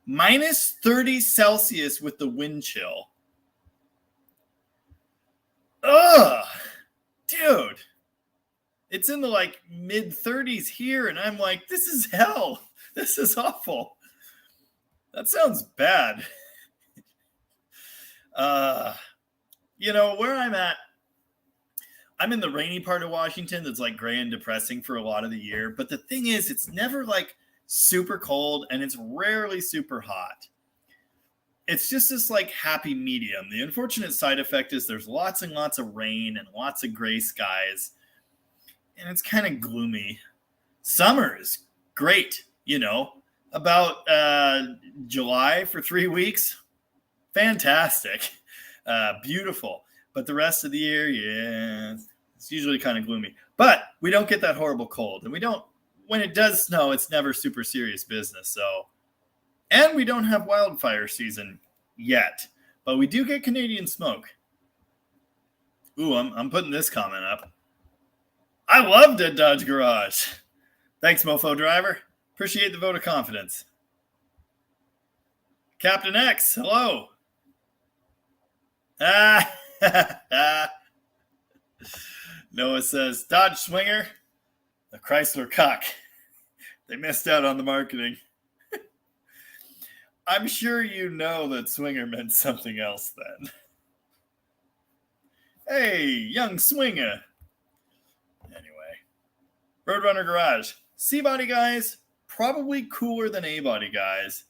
Minus 30 Celsius with the wind chill. Ugh, dude. It's in the mid 30s here, and I'm like, this is hell. This is awful. That sounds bad. Where I'm at, I'm in the rainy part of Washington that's gray and depressing for a lot of the year. But the thing is, it's never super cold and it's rarely super hot. It's just this happy medium. The unfortunate side effect is there's lots and lots of rain and lots of gray skies. And it's kind of gloomy. Summer is great, about July for 3 weeks. Fantastic. Beautiful. But the rest of the year, yeah, it's usually kind of gloomy. But we don't get that horrible cold. And when it does snow, it's never super serious business. So, and we don't have wildfire season yet. But we do get Canadian smoke. Ooh, I'm putting this comment up. I loved it, Dodge Garage. Thanks, Mofo Driver. Appreciate the vote of confidence. Captain X, hello. Noah says, Dodge Swinger, the Chrysler Cock. They missed out on the marketing. I'm sure you know that Swinger meant something else then. Hey, young Swinger. Anyway, Roadrunner Garage. C-body guys, probably cooler than A-body guys.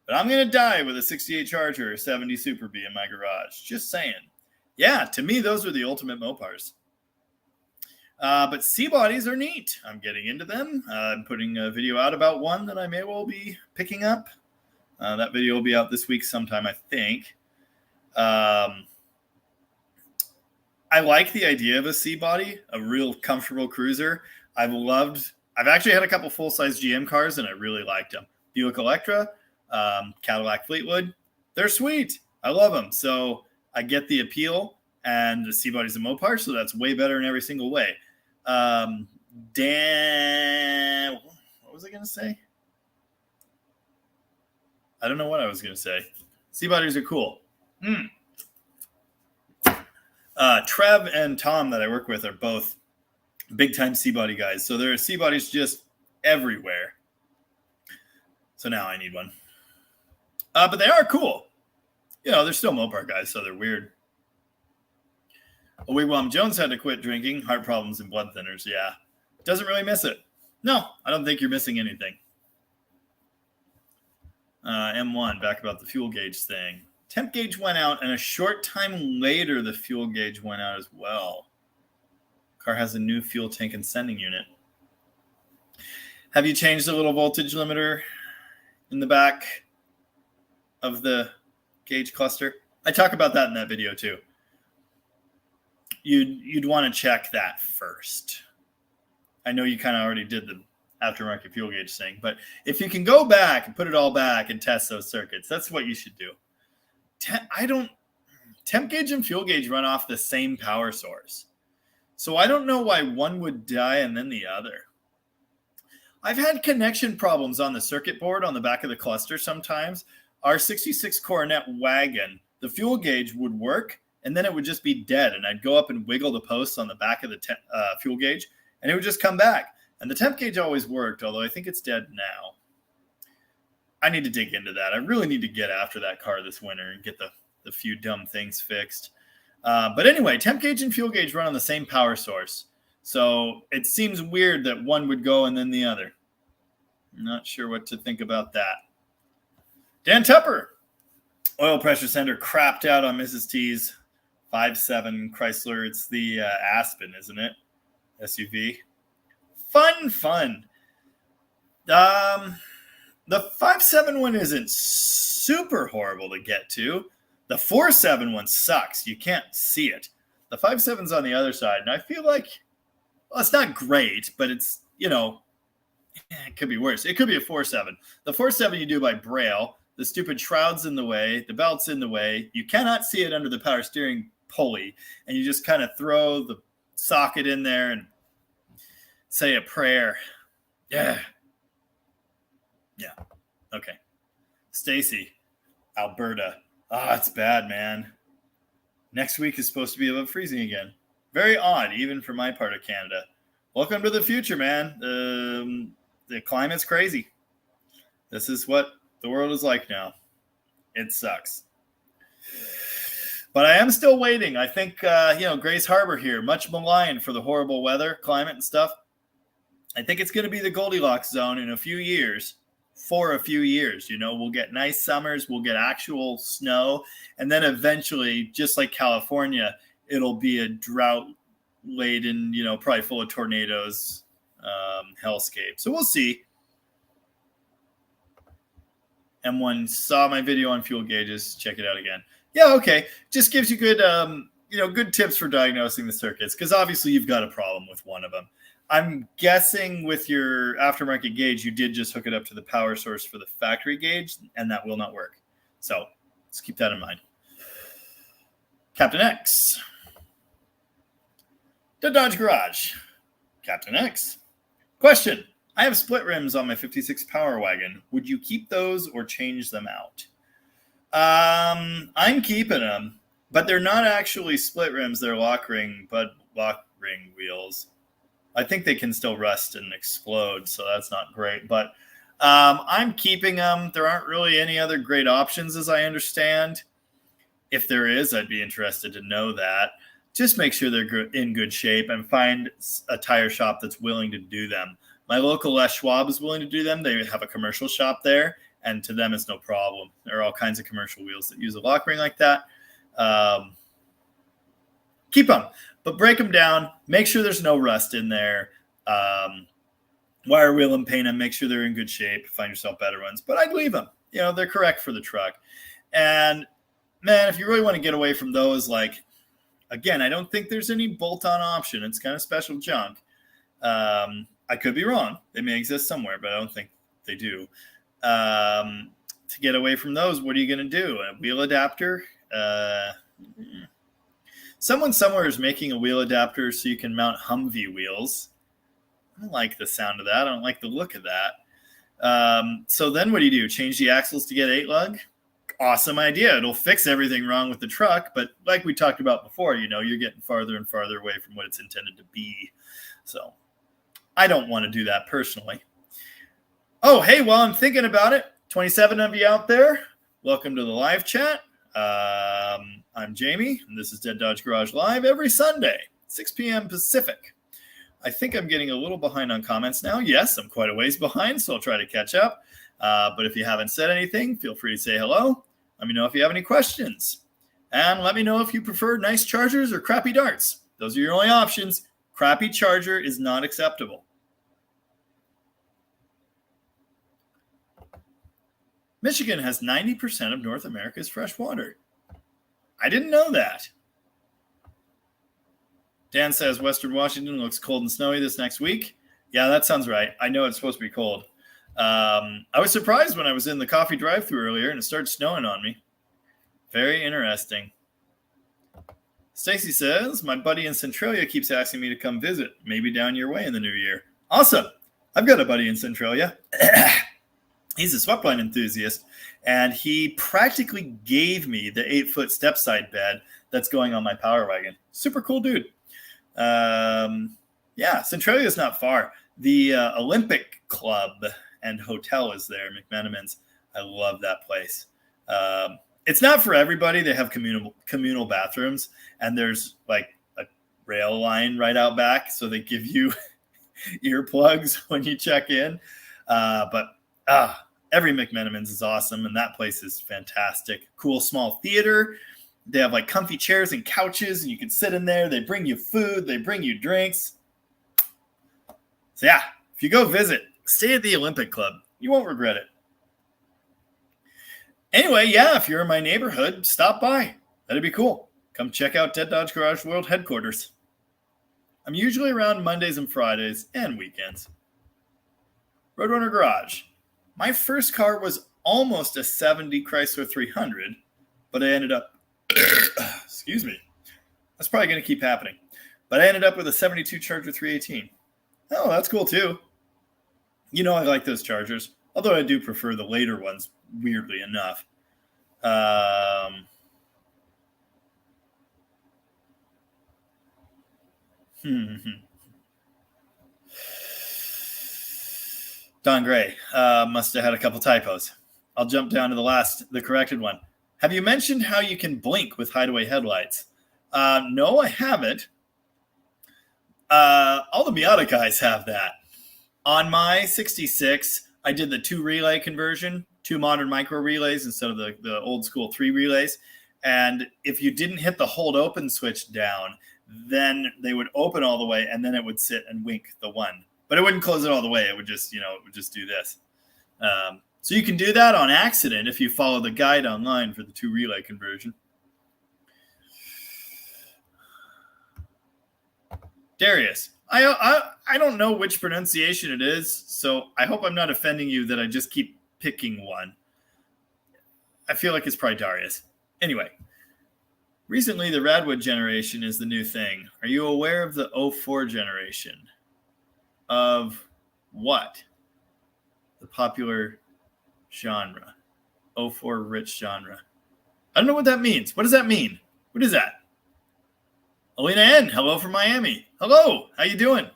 But I'm going to die with a 68 Charger or 70 Super Bee in my garage. Just saying. Yeah, to me, those are the ultimate Mopars. But C-bodies are neat. I'm getting into them. I'm putting a video out about one that I may well be picking up. That video will be out this week sometime, I think. I like the idea of a C-body, a real comfortable cruiser. I've actually had a couple full-size GM cars, and I really liked them. Buick Electra, Cadillac Fleetwood, they're sweet. I love them. So I get the appeal, and the C-body's a Mopar, so that's way better in every single way. Dan, what was I going to say? I don't know what I was going to say. C-bodies are cool. Trev and Tom that I work with are both big-time C-body guys. So there are C-bodies just everywhere. So now I need one. But they are cool. They're still Mopar guys, so they're weird. Wigwam Jones had to quit drinking. Heart problems and blood thinners. Yeah. Doesn't really miss it. No, I don't think you're missing anything. M1, back about the fuel gauge thing. Temp gauge went out, and a short time later, the fuel gauge went out as well. Car has a new fuel tank and sending unit. Have you changed the little voltage limiter in the back of the gauge cluster? I talk about that in that video too. You'd want to check that first. I know you kind of already did the aftermarket fuel gauge thing, but if you can go back and put it all back and test those circuits, that's what you should do. Temp gauge and fuel gauge run off the same power source. So I don't know why one would die and then the other. I've had connection problems on the circuit board on the back of the cluster sometimes. Our 66 Coronet wagon, the fuel gauge would work, and then it would just be dead. And I'd go up and wiggle the posts on the back of the fuel gauge, and it would just come back. And the temp gauge always worked, although I think it's dead now. I need to dig into that. I really need to get after that car this winter and get the few dumb things fixed. But anyway, temp gauge and fuel gauge run on the same power source. So it seems weird that one would go and then the other. I'm not sure what to think about that. Dan Tupper. Oil pressure sender crapped out on Mrs. T's 5.7 Chrysler. It's the Aspen, isn't it? SUV. Fun. The 5.7 one isn't super horrible to get to. The 4.7 one sucks. You can't see it. The 5.7's on the other side, and I feel like, well, it's not great, but it's, it could be worse. It could be a 4.7. The 4.7 you do by braille. The stupid shroud's in the way. The belt's in the way. You cannot see it under the power steering pulley, and you just kind of throw the socket in there and say a prayer. Yeah. Okay. Stacy, Alberta. It's bad, man. Next week is supposed to be above freezing again. Very odd, even for my part of Canada. Welcome to the future, man. The climate's crazy. This is what the world is like now. It sucks. But I am still waiting. I think, Grace Harbor here, much maligned for the horrible weather, climate and stuff. I think it's going to be the Goldilocks zone in a few years. For a few years, we'll get nice summers, we'll get actual snow, and then eventually, just like California, it'll be a drought-laden, probably full of tornadoes, hellscape. So we'll see. M1 saw my video on fuel gauges. Check it out again. Yeah, okay. Just gives you good, good tips for diagnosing the circuits, because obviously you've got a problem with one of them. I'm guessing with your aftermarket gauge, you did just hook it up to the power source for the factory gauge, and that will not work. So let's keep that in mind. Captain X. The Dodge Garage. Captain X. Question. I have split rims on my 56 Power Wagon. Would you keep those or change them out? I'm keeping them, but they're not actually split rims. They're lock ring wheels. I think they can still rust and explode, so that's not great. But I'm keeping them. There aren't really any other great options, as I understand. If there is, I'd be interested to know that. Just make sure they're in good shape and find a tire shop that's willing to do them. My local Les Schwab is willing to do them. They have a commercial shop there, and to them, it's no problem. There are all kinds of commercial wheels that use a lock ring like that. Keep them. But break them down. Make sure there's no rust in there. Wire wheel and paint them. Make sure they're in good shape. Find yourself better ones. But I'd leave them. They're correct for the truck. And, man, if you really want to get away from those, again, I don't think there's any bolt-on option. It's kind of special junk. I could be wrong. They may exist somewhere, but I don't think they do. To get away from those, what are you going to do? A wheel adapter? Someone somewhere is making a wheel adapter so you can mount Humvee wheels. I don't like the sound of that. I don't like the look of that. So then what do? Change the axles to get 8-lug? Awesome idea. It'll fix everything wrong with the truck. But like we talked about before, you're getting farther and farther away from what it's intended to be. So I don't want to do that personally. Oh, hey, while I'm thinking about it, 27 of you out there, welcome to the live chat. I'm Jamie, and this is Dead Dodge Garage Live every Sunday, 6 p.m. Pacific. I think I'm getting a little behind on comments now. Yes, I'm quite a ways behind, so I'll try to catch up. But if you haven't said anything, feel free to say hello. Let me know if you have any questions. And let me know if you prefer nice chargers or crappy darts. Those are your only options. Crappy charger is not acceptable. Michigan has 90% of North America's fresh water. I didn't know that. Dan says Western Washington looks cold and snowy this next week. Yeah, that sounds right. I know it's supposed to be cold. I was surprised when I was in the coffee drive-thru earlier and it started snowing on me. Very interesting. Stacy says, my buddy in Centralia keeps asking me to come visit, maybe down your way in the new year. Awesome. I've got a buddy in Centralia. He's a swept-line enthusiast, and he practically gave me the 8-foot step-side bed that's going on my Power Wagon. Super cool dude. Yeah, Centralia is not far. The Olympic Club and Hotel is there, McMenamin's. I love that place. It's not for everybody. They have communal bathrooms, and there's like a rail line right out back, so they give you earplugs when you check in. But every McMenamin's is awesome, and that place is fantastic. Cool small theater. They have like comfy chairs and couches, and you can sit in there. They bring you food. They bring you drinks. So yeah, if you go visit, stay at the Olympic Club. You won't regret it. Anyway, yeah, if you're in my neighborhood, stop by. That'd be cool. Come check out Dead Dodge Garage World headquarters. I'm usually around Mondays and Fridays and weekends. Roadrunner Garage. My first car was almost a 70 Chrysler 300, but I ended up, excuse me, that's probably going to keep happening, but I ended up with a 72 Charger 318. Oh, that's cool too. You know I like those Chargers, although I do prefer the later ones, weirdly enough. Don Gray must have had a couple typos. I'll jump down to the corrected one. Have you mentioned how you can blink with hideaway headlights? No, I haven't. All the Miata guys have that. On my 66, I did the 2 relay conversion, 2 modern micro relays instead of the old school 3 relays. And if you didn't hit the hold open switch down, then they would open all the way and then it would sit and wink the 1. But it wouldn't close it all the way. It would just, do this. So you can do that on accident if you follow the guide online for the 2 relay conversion. Darius, I don't know which pronunciation it is, so I hope I'm not offending you that I just keep picking one. I feel like it's probably Darius. Anyway, recently the Radwood generation is the new thing. Are you aware of the 04 generation? Of what? The popular genre. 04 rich genre. I don't know what that means. What does that mean? What is that? Alina N, hello from Miami. Hello, how you doing?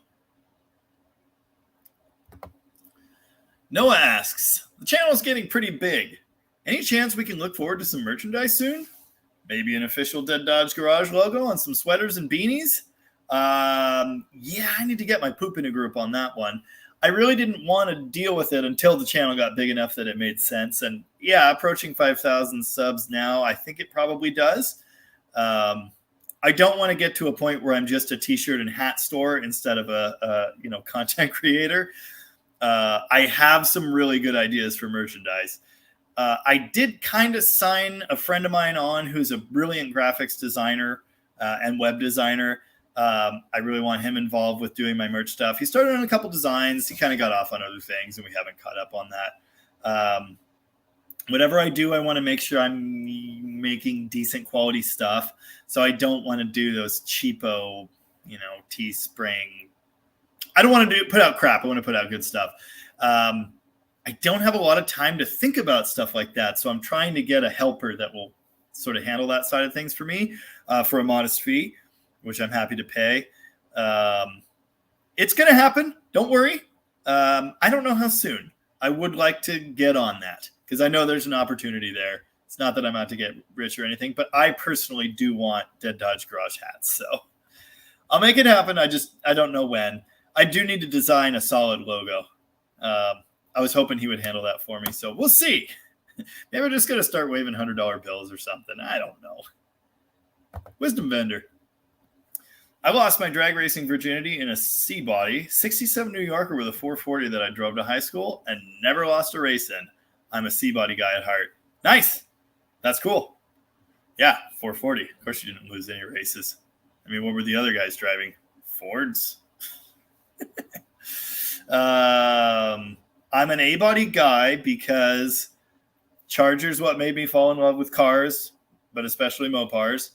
Noah asks, the channel's getting pretty big. Any chance we can look forward to some merchandise soon? Maybe an official Dead Dodge Garage logo on some sweaters and beanies? Yeah, I need to get my poop in a group on that one. I really didn't want to deal with it until the channel got big enough that it made sense. And yeah, approaching 5,000 subs now, I think it probably does. I don't want to get to a point where I'm just a t-shirt and hat store instead of a content creator. I have some really good ideas for merchandise. I did kind of sign a friend of mine on who's a brilliant graphics designer and web designer. I really want him involved with doing my merch stuff. He started on a couple designs. He kind of got off on other things, and we haven't caught up on that. Whatever I do, I want to make sure I'm making decent quality stuff. So I don't want to do those cheapo, Teespring. I don't want to put out crap. I want to put out good stuff. I don't have a lot of time to think about stuff like that. So I'm trying to get a helper that will sort of handle that side of things for me for a modest fee, which I'm happy to pay. It's going to happen. Don't worry. I don't know how soon. I would like to get on that because I know there's an opportunity there. It's not that I'm out to get rich or anything, but I personally do want Dead Dodge Garage hats. So I'll make it happen. I don't know when. I do need to design a solid logo. I was hoping he would handle that for me. So we'll see. Maybe we're just going to start waving $100 bills or something. I don't know. Wisdom vendor. I lost my drag racing virginity in a C-body, 67 New Yorker with a 440 that I drove to high school and never lost a race in. I'm a C-body guy at heart. Nice. That's cool. Yeah, 440. Of course you didn't lose any races. I mean, what were the other guys driving? Fords? I'm an A-body guy because Charger's what made me fall in love with cars, but especially Mopars.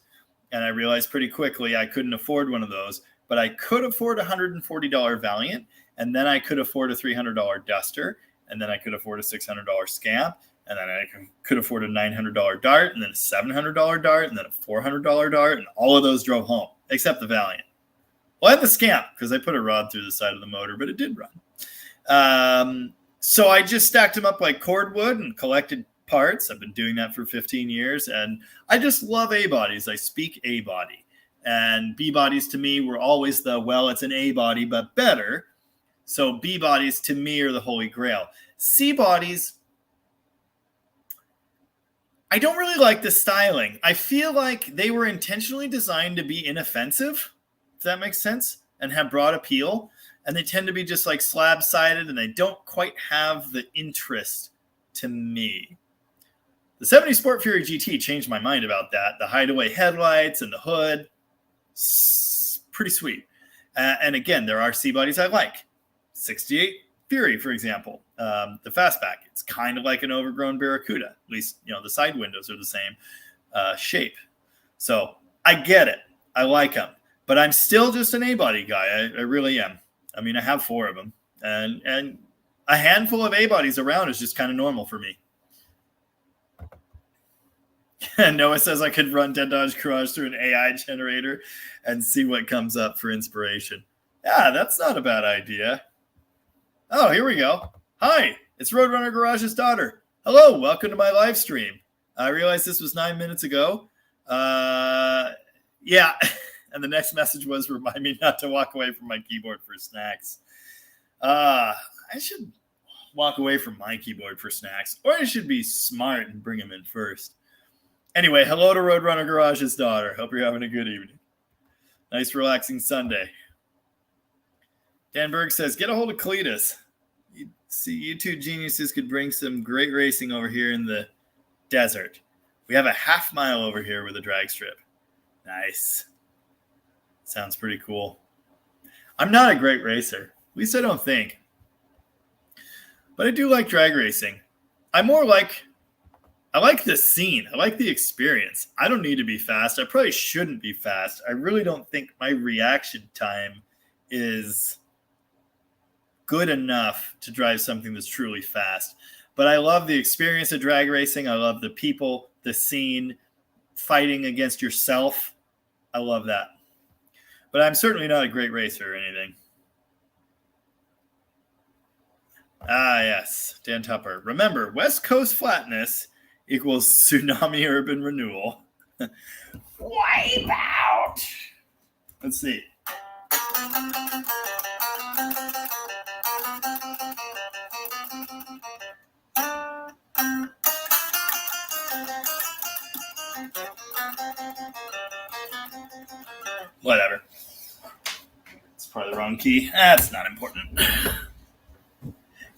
And I realized pretty quickly I couldn't afford one of those, but I could afford a $140 Valiant, and then I could afford a $300 Duster, and then I could afford a $600 Scamp, and then I could afford a $900 Dart, and then a $700 Dart, and then a $400 Dart, and all of those drove home, except the Valiant. Well, I had the Scamp because I put a rod through the side of the motor, but it did run. So I just stacked them up like cordwood and collected parts. I've been doing that for 15 years, and I just love A-bodies. I speak A-body. And B-bodies to me were always it's an A-body, but better. So B-bodies to me are the holy grail. C-bodies, I don't really like the styling. I feel like they were intentionally designed to be inoffensive, if that makes sense, and have broad appeal. And they tend to be just like slab-sided, and they don't quite have the interest to me. The 70 Sport Fury GT changed my mind about that. The hideaway headlights and the hood, pretty sweet. And again, there are C-bodies I like. 68 Fury, for example. The Fastback, it's kind of like an overgrown Barracuda. At least, the side windows are the same shape. So I get it. I like them. But I'm still just an A-body guy. I really am. I mean, I have 4 of them. And a handful of A-bodies around is just kind of normal for me. And Noah says I could run Dead Dodge Garage through an AI generator and see what comes up for inspiration. Yeah, that's not a bad idea. Oh, here we go. Hi, it's Roadrunner Garage's daughter. Hello, welcome to my live stream. I realized this was 9 minutes ago. Yeah, and the next message was, remind me not to walk away from my keyboard for snacks. I should walk away from my keyboard for snacks, or I should be smart and bring them in first. Anyway, hello to Roadrunner Garage's daughter. Hope you're having a good evening. Nice, relaxing Sunday. Dan Berg says, get a hold of Cletus. You two geniuses could bring some great racing over here in the desert. We have a half mile over here with a drag strip. Nice. Sounds pretty cool. I'm not a great racer. At least I don't think. But I do like drag racing. I like the scene. I like the experience. I don't need to be fast. I probably shouldn't be fast. I really don't think my reaction time is good enough to drive something that's truly fast. But I love the experience of drag racing. I love the people, the scene, fighting against yourself. I love that. But I'm certainly not a great racer or anything. Ah, yes. Dan Tupper. Remember, West Coast flatness equals tsunami urban renewal. Wipe out. Let's see. Whatever. It's probably the wrong key. That's not important.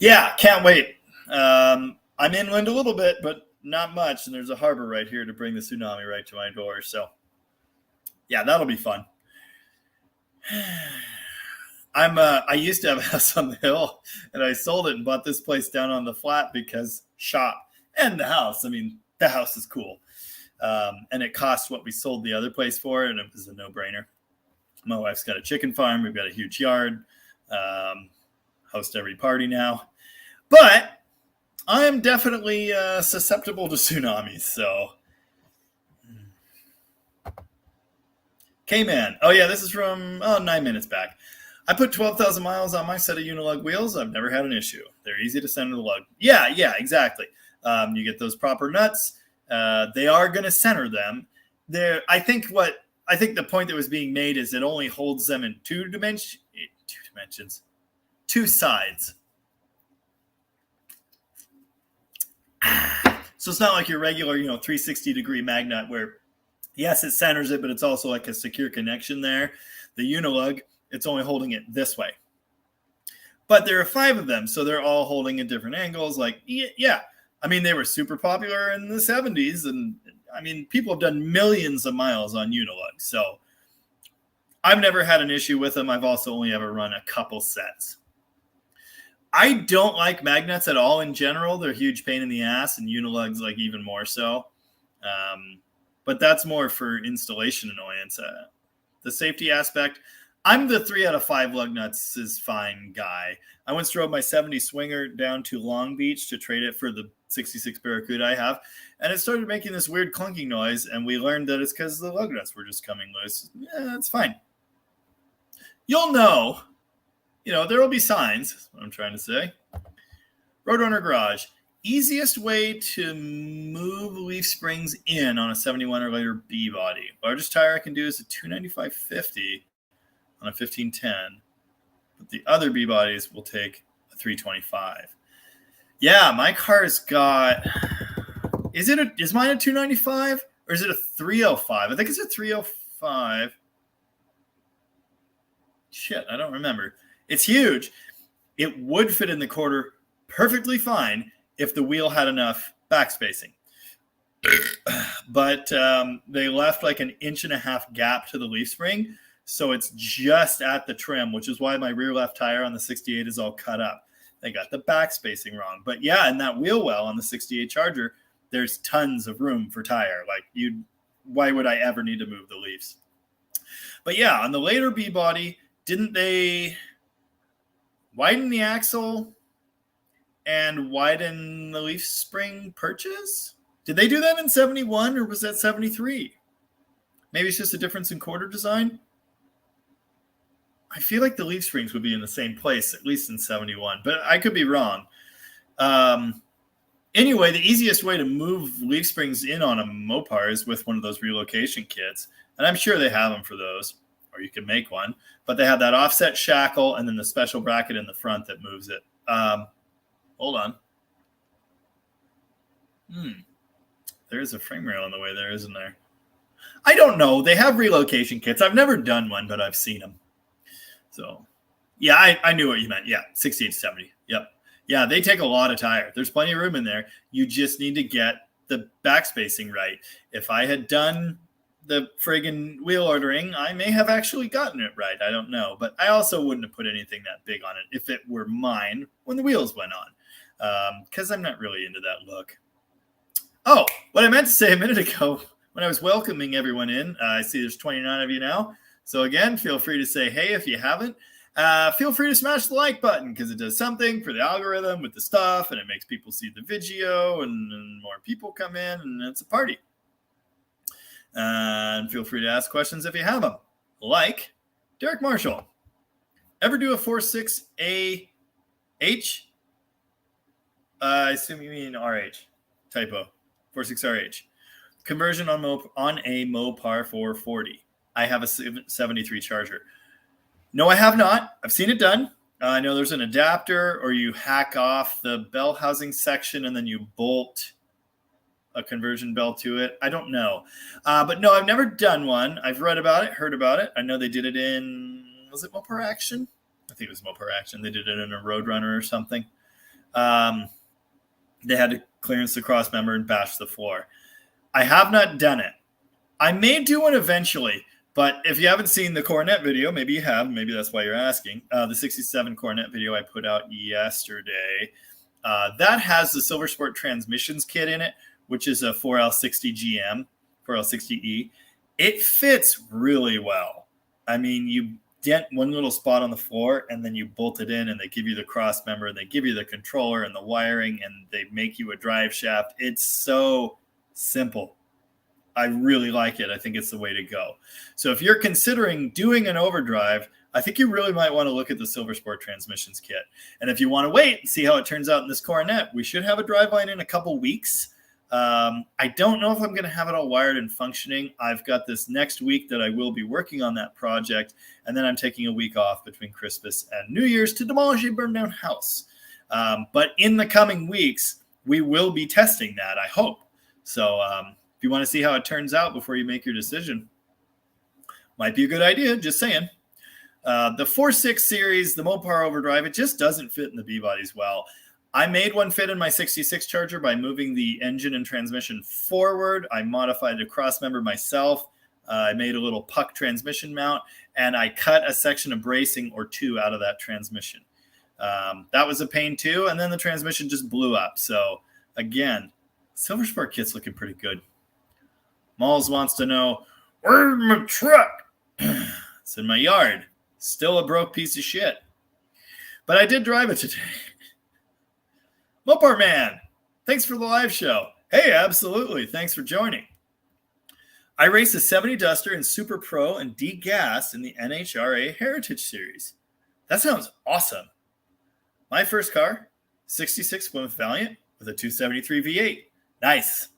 Yeah, can't wait. I'm inland a little bit, but not much. And there's a harbor right here to bring the tsunami right to my door. So, yeah, that'll be fun. I used to have a house on the hill, and I sold it and bought this place down on the flat because shop and the house. I mean, the house is cool. And it cost what we sold the other place for, and it was a no-brainer. My wife's got a chicken farm. We've got a huge yard. Host every party now. But I'm definitely susceptible to tsunamis, so. K-Man. Oh, yeah, this is from 9 minutes back. I put 12,000 miles on my set of Unilug wheels. I've never had an issue. They're easy to center the lug. Yeah, exactly. You get those proper nuts. They are going to center them. I think the point that was being made is it only holds them in two sides. So it's not like your regular, 360-degree magnet where, yes, it centers it, but it's also like a secure connection there. The Unilug, it's only holding it this way. But there are 5 of them, so they're all holding at different angles. Like, yeah. I mean, they were super popular in the 70s, and I mean, people have done millions of miles on Unilug. So I've never had an issue with them. I've also only ever run a couple sets. I don't like magnets at all in general. They're a huge pain in the ass, and Unilug's like even more so. But that's more for installation annoyance. The safety aspect, I'm the 3 out of 5 lug nuts is fine guy. I once drove my 70 Swinger down to Long Beach to trade it for the 66 Barracuda I have, and it started making this weird clunking noise, and we learned that it's because the lug nuts were just coming loose. Yeah, that's fine. You'll know. There will be signs, that's what I'm trying to say. Roadrunner Garage. Easiest way to move leaf springs in on a 71 or later B body. Largest tire I can do is a 295/50 on a 1510, but the other B bodies will take a 325. Yeah, my car's got, is mine a 295 or is it a 305? I think it's a 305. Shit, I don't remember. It's huge. It would fit in the quarter perfectly fine if the wheel had enough backspacing. But they left like an 1.5 inch gap to the leaf spring. So it's just at the trim, which is why my rear left tire on the 68 is all cut up. They got the backspacing wrong. But yeah, in that wheel well on the 68 Charger, there's tons of room for tire. Like why would I ever need to move the leaves? But yeah, on the later B body, didn't they widen the axle and widen the leaf spring perches? Did they do that in 71 or was that 73? Maybe it's just a difference in quarter design. I feel like the leaf springs would be in the same place, at least in 71, but I could be wrong. Anyway, the easiest way to move leaf springs in on a Mopar is with one of those relocation kits. And I'm sure they have them for those, or you can make one. But they have that offset shackle and then the special bracket in the front that moves it. Hold on. There's a frame rail in the way there, isn't there? I don't know. They have relocation kits. I've never done one, but I've seen them. So, yeah, I knew what you meant. Yeah, 68 to 70. Yep. Yeah, they take a lot of tire. There's plenty of room in there. You just need to get the backspacing right. If I had done the friggin' wheel ordering, I may have actually gotten it right. I don't know. But I also wouldn't have put anything that big on it if it were mine when the wheels went on, because I'm not really into that look. Oh, what I meant to say a minute ago when I was welcoming everyone in, I see there's 29 of you now. So again, feel free to say hey if you haven't. Feel free to smash the like button because it does something for the algorithm with the stuff, and it makes people see the video, and more people come in, and it's a party. And feel free to ask questions if you have them. Like Derek Marshall. Ever do a 4.6 AH? I assume you mean RH. Typo. 4.6 RH. Conversion on a Mopar 440. I have a 73 Charger. No, I have not. I've seen it done. I know there's an adapter, or you hack off the bell housing section and then you bolt a conversion bell to it. I don't know. But no, I've never done one. I've read about it, heard about it. I know they did it in, was it Mopar Action? I think it was Mopar Action. They did it in a Roadrunner or something. They had to clearance the cross member and bash the floor. I have not done it. I may do one eventually. But if you haven't seen the Coronet video, maybe you have, maybe that's why you're asking, the 67 Coronet video I put out yesterday, that has the Silver Sport transmissions kit in it, which is a 4L60 GM, 4L60E. It fits really well. I mean, you dent one little spot on the floor, and then you bolt it in, and they give you the cross member, and they give you the controller and the wiring, and they make you a drive shaft. It's so simple. I really like it. I think it's the way to go. So if you're considering doing an overdrive, I think you really might want to look at the Silver Sport transmissions kit. And if you want to wait and see how it turns out in this Coronet, we should have a driveline in a couple weeks. I don't know if I'm going to have it all wired and functioning. I've got this next week that I will be working on that project. And then I'm taking a week off between Christmas and New Year's to demolish a burned down house. But in the coming weeks, we will be testing that, I hope. So if you want to see how it turns out before you make your decision, might be a good idea, just saying. The 4.6 series, the Mopar Overdrive, it just doesn't fit in the B-bodies well. I made one fit in my 66 Charger by moving the engine and transmission forward. I modified a cross member myself. I made a little puck transmission mount, and I cut a section of bracing or two out of that transmission. That was a pain too, and then the transmission just blew up. So again, Silver Sport kit's looking pretty good. Malls wants to know, where's my truck? It's in my yard. Still a broke piece of shit. But I did drive it today. Mopar Man, thanks for the live show. Hey, absolutely. Thanks for joining. I raced a 70 Duster in Super Pro and D-Gas in the NHRA Heritage Series. That sounds awesome. My first car, 66 Plymouth Valiant with a 273 V8. Nice.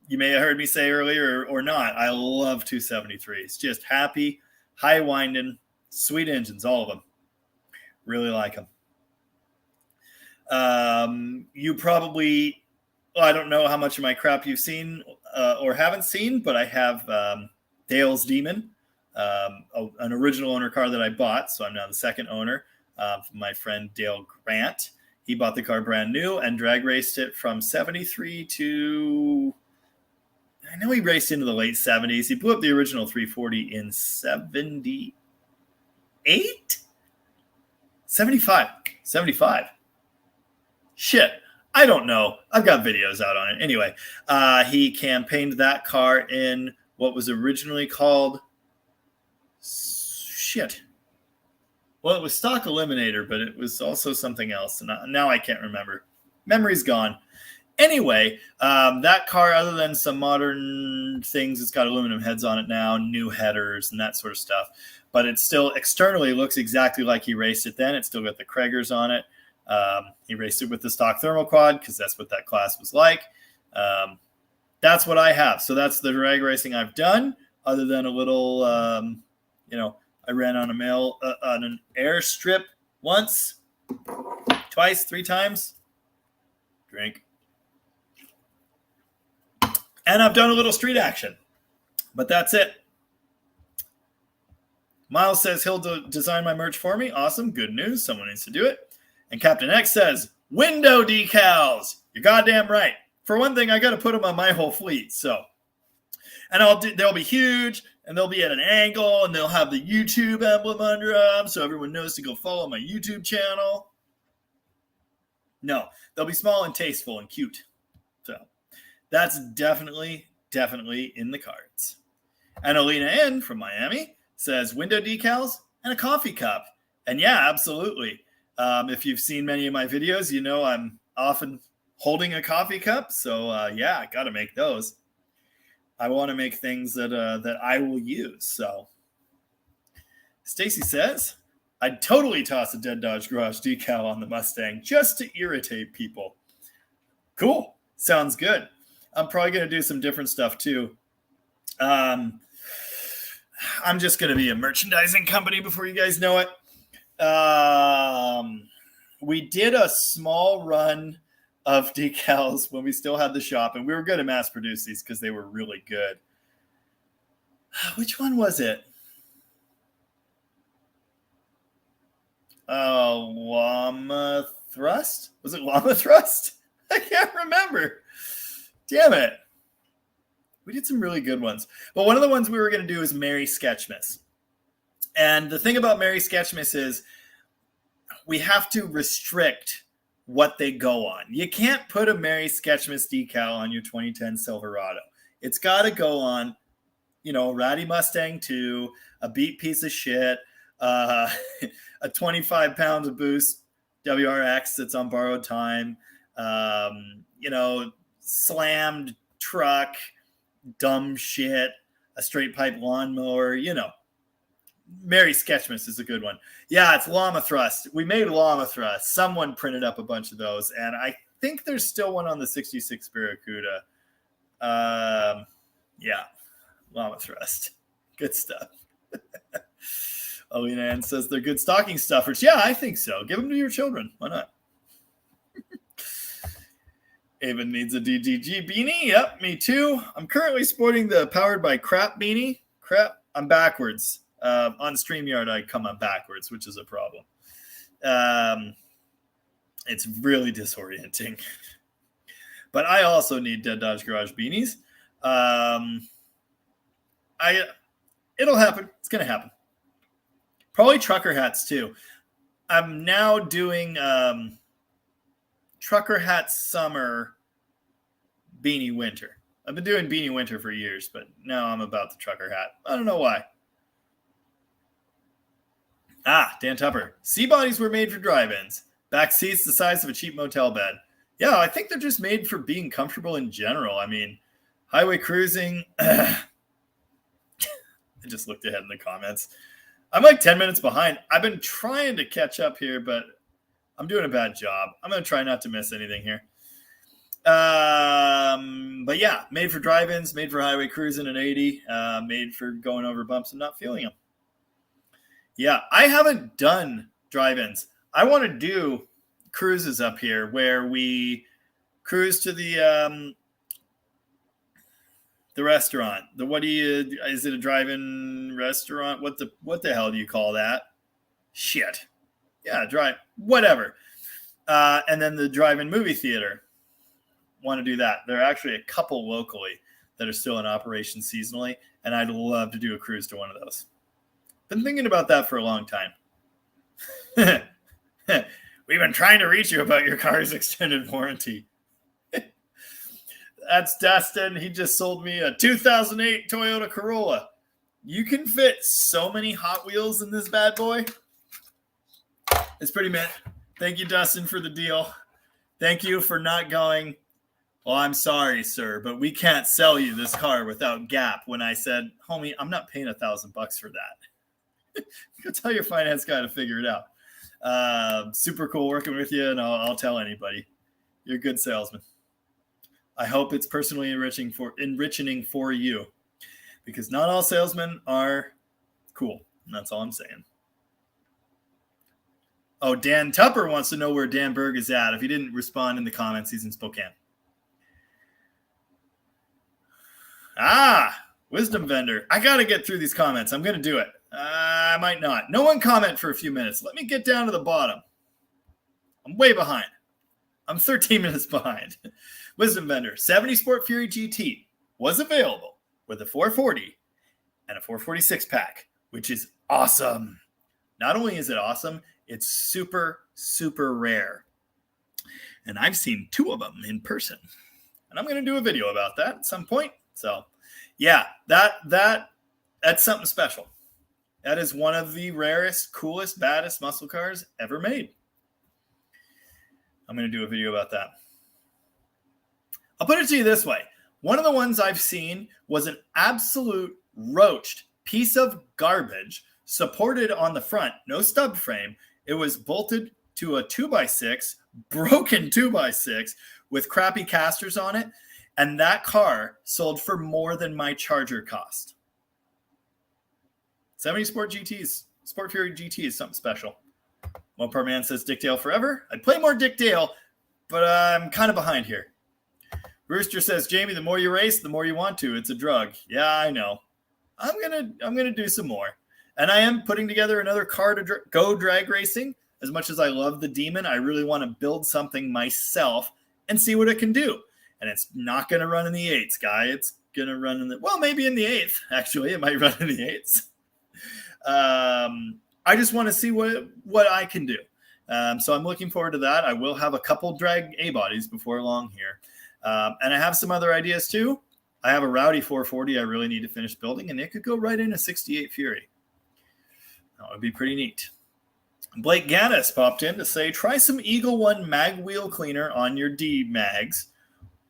You may have heard me say earlier or not, I love 273s. Just happy, high winding, sweet engines, all of them. Really like them. You probably, I don't know how much of my crap you've seen or haven't seen, but I have Dale's Demon, an original owner car that I bought. So I'm now the second owner. My friend Dale Grant. He bought the car brand new and drag raced it from 73 to, I know he raced into the late 70s. He blew up the original 340 in 78? 75. Shit, I don't know. I've got videos out on it. Anyway, he campaigned that car in what was originally called, well, it was Stock Eliminator, but it was also something else. And now I can't remember. Memory's gone. Anyway, that car, other than some modern things, it's got aluminum heads on it now, new headers and that sort of stuff. But it still externally looks exactly like he raced it then. It's still got the Kraggers on it. He raced it with the stock thermal quad because that's what that class was like. That's what I have. So that's the drag racing I've done, other than a little, I ran on on an airstrip once, twice, 3 times. Drink. And I've done a little street action, but that's it. Miles says he'll design my merch for me. Awesome. Good news. Someone needs to do it. And Captain X says, window decals. You're goddamn right. For one thing, I got to put them on my whole fleet. So, and they'll be huge, and they'll be at an angle, and they'll have the YouTube emblem under them, so everyone knows to go follow my YouTube channel. No, they'll be small and tasteful and cute. So that's definitely in the cards. And Alina N from Miami says window decals and a coffee cup. And yeah, absolutely. If you've seen many of my videos, you know I'm often holding a coffee cup. So yeah, I got to make those. I want to make things that I will use. So Stacy says, I'd totally toss a Dead Dodge Garage decal on the Mustang just to irritate people. Cool. Sounds good. I'm probably going to do some different stuff too. I'm just going to be a merchandising company before you guys know it. We did a small run of decals when we still had the shop, and we were going to mass produce these because they were really good. Which one was it? Llama Thrust? Was it Llama Thrust? I can't remember. Damn it. We did some really good ones. But one of the ones we were going to do is Merry Sketchmas. And the thing about Merry Sketchmas is we have to restrict what they go on. You can't put a Merry Sketchmas decal on your 2010 Silverado. It's got to go on, a ratty Mustang 2, a beat piece of shit, a 25 pounds of boost WRX that's on borrowed time, slammed truck, dumb shit, a straight pipe lawnmower, Merry Sketchmas is a good one. Yeah, it's Llama Thrust. We made Llama Thrust. Someone printed up a bunch of those, and I think there's still one on the 66 Barracuda. Yeah, Llama Thrust. Good stuff. Alina Ann says they're good stocking stuffers. Yeah, I think so. Give them to your children. Why not? Avon needs a DDG beanie. Yep, me too. I'm currently sporting the Powered by Crap beanie. Crap, I'm backwards. On StreamYard, I come up backwards, which is a problem. It's really disorienting. But I also need Dead Dodge Garage beanies. It'll happen. It's going to happen. Probably trucker hats, too. I'm now doing trucker hat summer, beanie winter. I've been doing beanie winter for years, but now I'm about the trucker hat. I don't know why. Dan Tupper. C-bodies were made for drive-ins. Back seats the size of a cheap motel bed. Yeah, I think they're just made for being comfortable in general. I mean, highway cruising. I just looked ahead in the comments. I'm like 10 minutes behind. I've been trying to catch up here, but I'm doing a bad job. I'm going to try not to miss anything here. But yeah, made for drive-ins, made for highway cruising at 80, made for going over bumps and not feeling them. Yeah, I haven't done drive-ins. I want to do cruises up here where we cruise to the restaurant. Is it a drive-in restaurant? What the hell do you call that? Shit. Yeah, whatever. And then the drive-in movie theater. Want to do that. There are actually a couple locally that are still in operation seasonally, and I'd love to do a cruise to one of those. Been thinking about that for a long time. We've been trying to reach you about your car's extended warranty. That's Dustin. He just sold me a 2008 Toyota Corolla. You can fit so many Hot Wheels in this bad boy. It's pretty mint. Thank you, Dustin, for the deal. Thank you for not going, well, I'm sorry, sir, but we can't sell you this car without Gap. When I said, homie, I'm not paying $1,000 for that. Go tell your finance guy to figure it out. Super cool working with you, and I'll tell anybody. You're a good salesman. I hope it's personally enriching for you, because not all salesmen are cool. And that's all I'm saying. Oh, Dan Tupper wants to know where Dan Berg is at. If he didn't respond in the comments, he's in Spokane. Wisdom Vendor. I got to get through these comments. I'm going to do it. I might not. No one comment for a few minutes. Let me get down to the bottom. I'm way behind. I'm 13 minutes behind. Wisdom Vendor. 70 Sport Fury GT was available with a 440 and a 446 pack, which is awesome. Not only is it awesome, it's super, super rare. And I've seen 2 of them in person. And I'm going to do a video about that at some point. So, yeah, that's something special. That is one of the rarest, coolest, baddest muscle cars ever made. I'm going to do a video about that. I'll put it to you this way. One of the ones I've seen was an absolute roached piece of garbage supported on the front, no stub frame. It was bolted to a 2x6, broken 2x6 with crappy casters on it. And that car sold for more than my Charger cost. 70 Sport Fury GT is something special. Mopar Man says Dick Dale forever. I'd play more Dick Dale, but I'm kind of behind here. Rooster says, Jamie, the more you race, the more you want to. It's a drug. Yeah, I know. I'm gonna do some more. And I am putting together another car to go drag racing. As much as I love the Demon, I really want to build something myself and see what it can do. And it's not going to run in the 8s, guy. It's going to run maybe in the 8th. Actually, it might run in the 8s. I just want to see what I can do. So I'm looking forward to that. I will have a couple drag A-bodies before long here. And I have some other ideas too. I have a Rowdy 440 I really need to finish building, and it could go right in a 68 Fury. That would be pretty neat. Blake Gaddis popped in to say, try some Eagle One mag wheel cleaner on your D mags,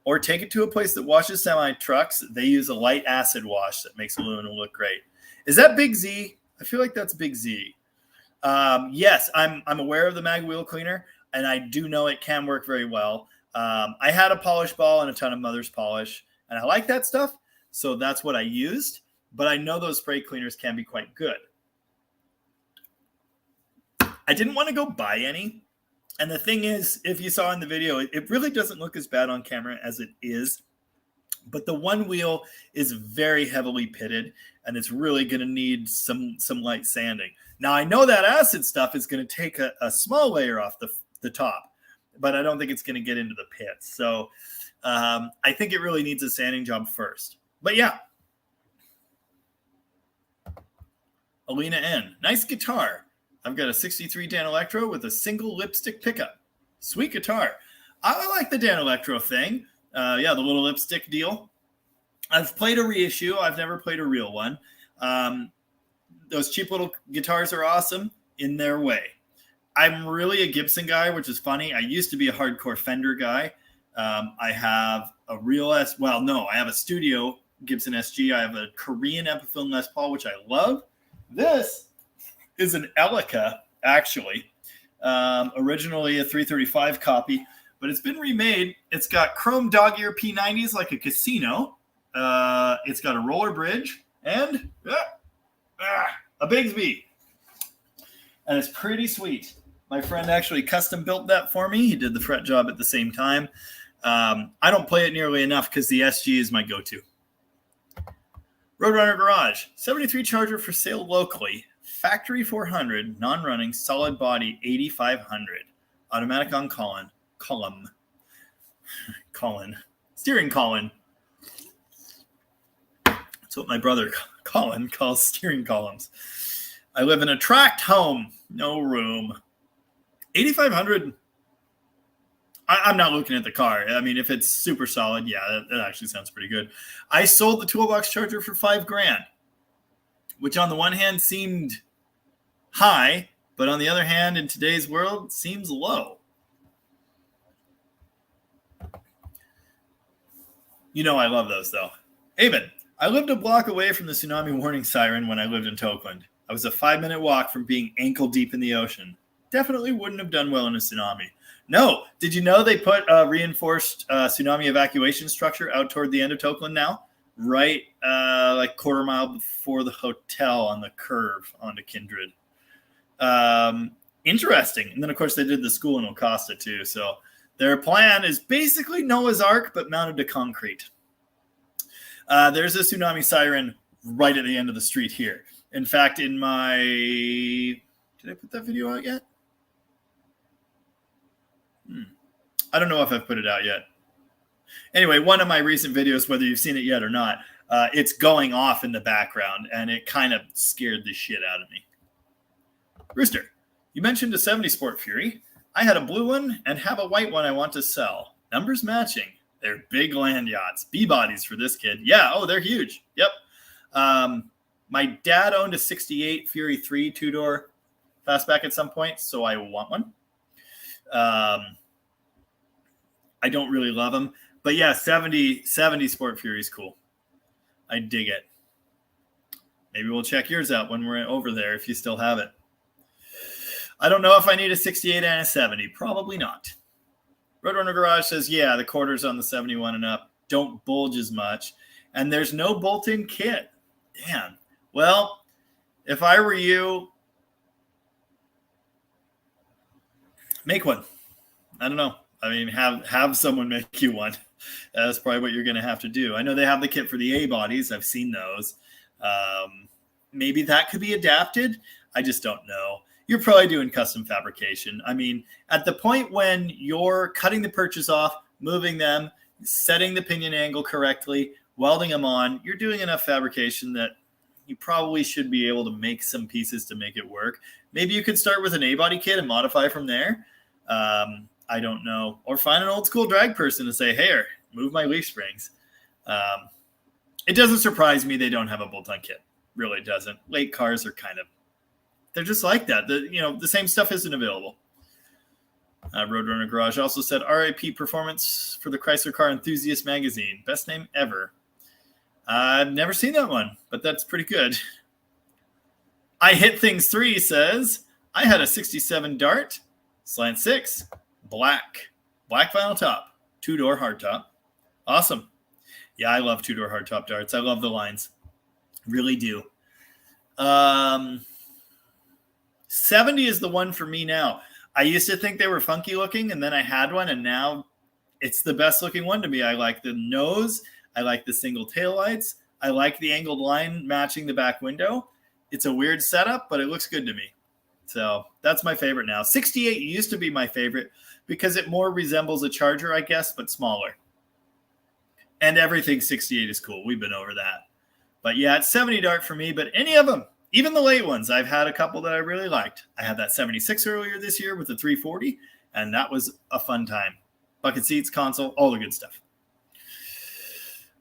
or take it to a place that washes semi-trucks. They use a light acid wash that makes aluminum look great. Is that Big Z? I feel like that's Big Z. Yes, I'm aware of the mag wheel cleaner, and I do know it can work very well. I had a polish ball and a ton of Mother's polish, and I like that stuff, so that's what I used. But I know those spray cleaners can be quite good. I didn't want to go buy any, And the thing is, if you saw in the video, it really doesn't look as bad on camera as it is. But the one wheel is very heavily pitted, and it's really going to need some light sanding. Now, I know that acid stuff is going to take a small layer off the top, but I don't think it's going to get into the pits. So I think it really needs a sanding job first. But yeah. Alina N. Nice guitar. I've got a 63 Danelectro with a single lipstick pickup. Sweet guitar. I like the Danelectro thing. Yeah, the little lipstick deal. I've played a reissue. I've never played a real one. Those cheap little guitars are awesome in their way. I'm really a Gibson guy, which is funny. I used to be a hardcore Fender guy. I have a real I have a studio Gibson SG. I have a Korean Epiphone Les Paul, which I love. This is an Elica, actually. Originally a 335 copy, but it's been remade. It's got chrome dog ear P90s like a casino. It's got a roller bridge and a Bigsby. And it's pretty sweet. My friend actually custom built that for me. He did the fret job at the same time. I don't play it nearly enough because the SG is my go-to. Roadrunner Garage, 73 Charger for sale locally. Factory 400, non-running, solid body, 8500. Automatic on column. Steering column. That's what my brother Colin calls steering columns. I live in a tract home. No room. 8500. I'm not looking at the car. I mean, if it's super solid, yeah, that actually sounds pretty good. I sold the toolbox charger for $5,000, which on the one hand seemed high, but on the other hand, in today's world, seems low. You know I love those, though. Aben, I lived a block away from the tsunami warning siren when I lived in Tokeland. I was a 5-minute walk from being ankle deep in the ocean. Definitely wouldn't have done well in a tsunami. No. Did you know they put a reinforced tsunami evacuation structure out toward the end of Tokeland now? Right like quarter mile before the hotel on the curve onto Kindred. Interesting. And then, of course, they did the school in Okasta, too. So their plan is basically Noah's Ark, but mounted to concrete. There's a tsunami siren right at the end of the street here. In fact, in my... Did I put that video out yet? I don't know if I've put it out yet. Anyway, one of my recent videos, whether you've seen it yet or not, it's going off in the background, and it kind of scared the shit out of me. Rooster, you mentioned a 70 Sport Fury. I had a blue one and have a white one I want to sell. Numbers matching. They're big land yachts. B-bodies for this kid. Yeah, they're huge. Yep. My dad owned a 68 Fury 3 two-door fastback at some point, so I want one. I don't really love them. But yeah, 70 Sport Fury is cool. I dig it. Maybe we'll check yours out when we're over there if you still have it. I don't know if I need a 68 and a 70. Probably not. Roadrunner Garage says, yeah, the quarters on the 71 and up don't bulge as much. And there's no bolt-in kit. Damn. Well, if I were you, make one. I don't know. I mean, have someone make you one. That's probably what you're going to have to do. I know they have the kit for the A bodies. I've seen those. Maybe that could be adapted. I just don't know. You're probably doing custom fabrication. I mean, at the point when you're cutting the perches off, moving them, setting the pinion angle correctly, welding them on, you're doing enough fabrication that you probably should be able to make some pieces to make it work. Maybe you could start with an A-body kit and modify from there. I don't know. Or find an old school drag person to say, hey, move my leaf springs. It doesn't surprise me they don't have a bolt-on kit. Really doesn't. Late cars are they're just like that. The same stuff isn't available. Roadrunner Garage also said, RIP performance for the Chrysler Car Enthusiast magazine. Best name ever. I've never seen that one, but that's pretty good. I Hit Things 3 says, I had a 67 Dart, slant 6, black vinyl top, 2-door hardtop. Awesome. Yeah, I love 2-door hardtop darts. I love the lines. Really do. 70 is the one for me now. I used to think they were funky looking, and then I had one, and now it's the best looking one to me. I like the nose. I like the single taillights. I like the angled line matching the back window. It's a weird setup, but it looks good to me. So that's my favorite now. 68 used to be my favorite because it more resembles a Charger, I guess, but smaller. And everything 68 is cool. We've been over that. But yeah, it's 70 Dart for me, but any of them, even the late ones, I've had a couple that I really liked. I had that 76 earlier this year with the 340, and that was a fun time. Bucket seats, console, all the good stuff.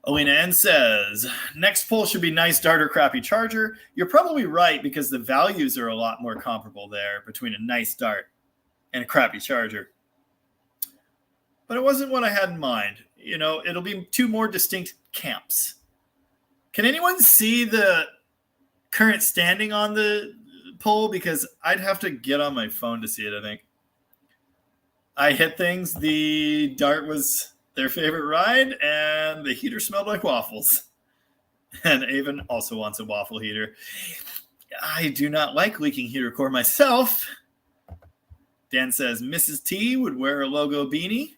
Alina N says, next poll should be nice Dart or crappy Charger. You're probably right because the values are a lot more comparable there between a nice Dart and a crappy Charger. But it wasn't what I had in mind. You know, it'll be two more distinct camps. Can anyone see the current standing on the poll? Because I'd have to get on my phone to see it, I think. I hit things. The Dart was their favorite ride, and the heater smelled like waffles. And Avon also wants a waffle heater. I do not like leaking heater core myself. Dan says Mrs. T would wear a logo beanie.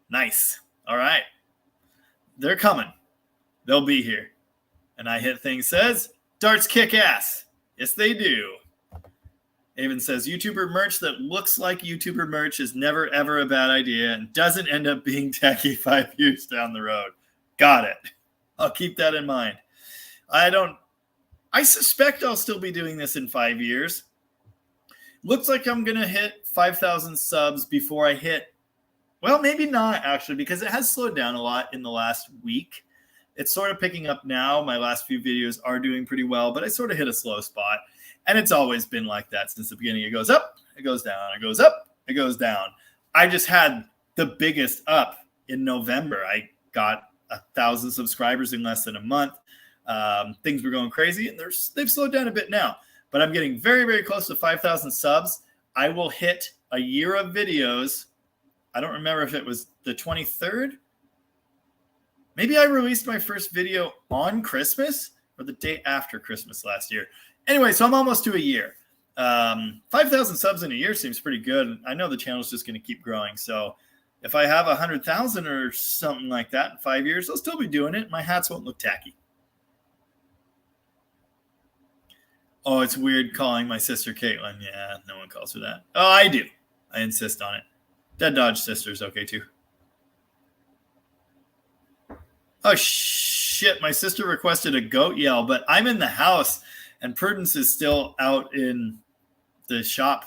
Nice. All right. They're coming. They'll be here. And I hit things says, Darts kick ass. Yes, they do. Avon says, YouTuber merch that looks like YouTuber merch is never, ever a bad idea and doesn't end up being tacky 5 years down the road. Got it. I'll keep that in mind. I suspect I'll still be doing this in 5 years. Looks like I'm going to hit 5,000 subs before I hit, well, maybe not actually, because it has slowed down a lot in the last week. It's sort of picking up now. My last few videos are doing pretty well, but I sort of hit a slow spot. And it's always been like that since the beginning. It goes up, it goes down, it goes up, it goes down. I just had the biggest up in November. I got 1,000 subscribers in less than a month. Things were going crazy, and they've slowed down a bit now. But I'm getting very, very close to 5,000 subs. I will hit a year of videos. I don't remember if it was the 23rd. Maybe I released my first video on Christmas or the day after Christmas last year. Anyway, so I'm almost to a year. 5,000 subs in a year seems pretty good. I know the channel's just going to keep growing. So if I have 100,000 or something like that in 5 years, I'll still be doing it. My hats won't look tacky. Oh, it's weird calling my sister Caitlin. Yeah, no one calls her that. Oh, I do. I insist on it. Dead Dodge sister's okay too. Oh, shit. My sister requested a goat yell, but I'm in the house. And Prudence is still out in the shop.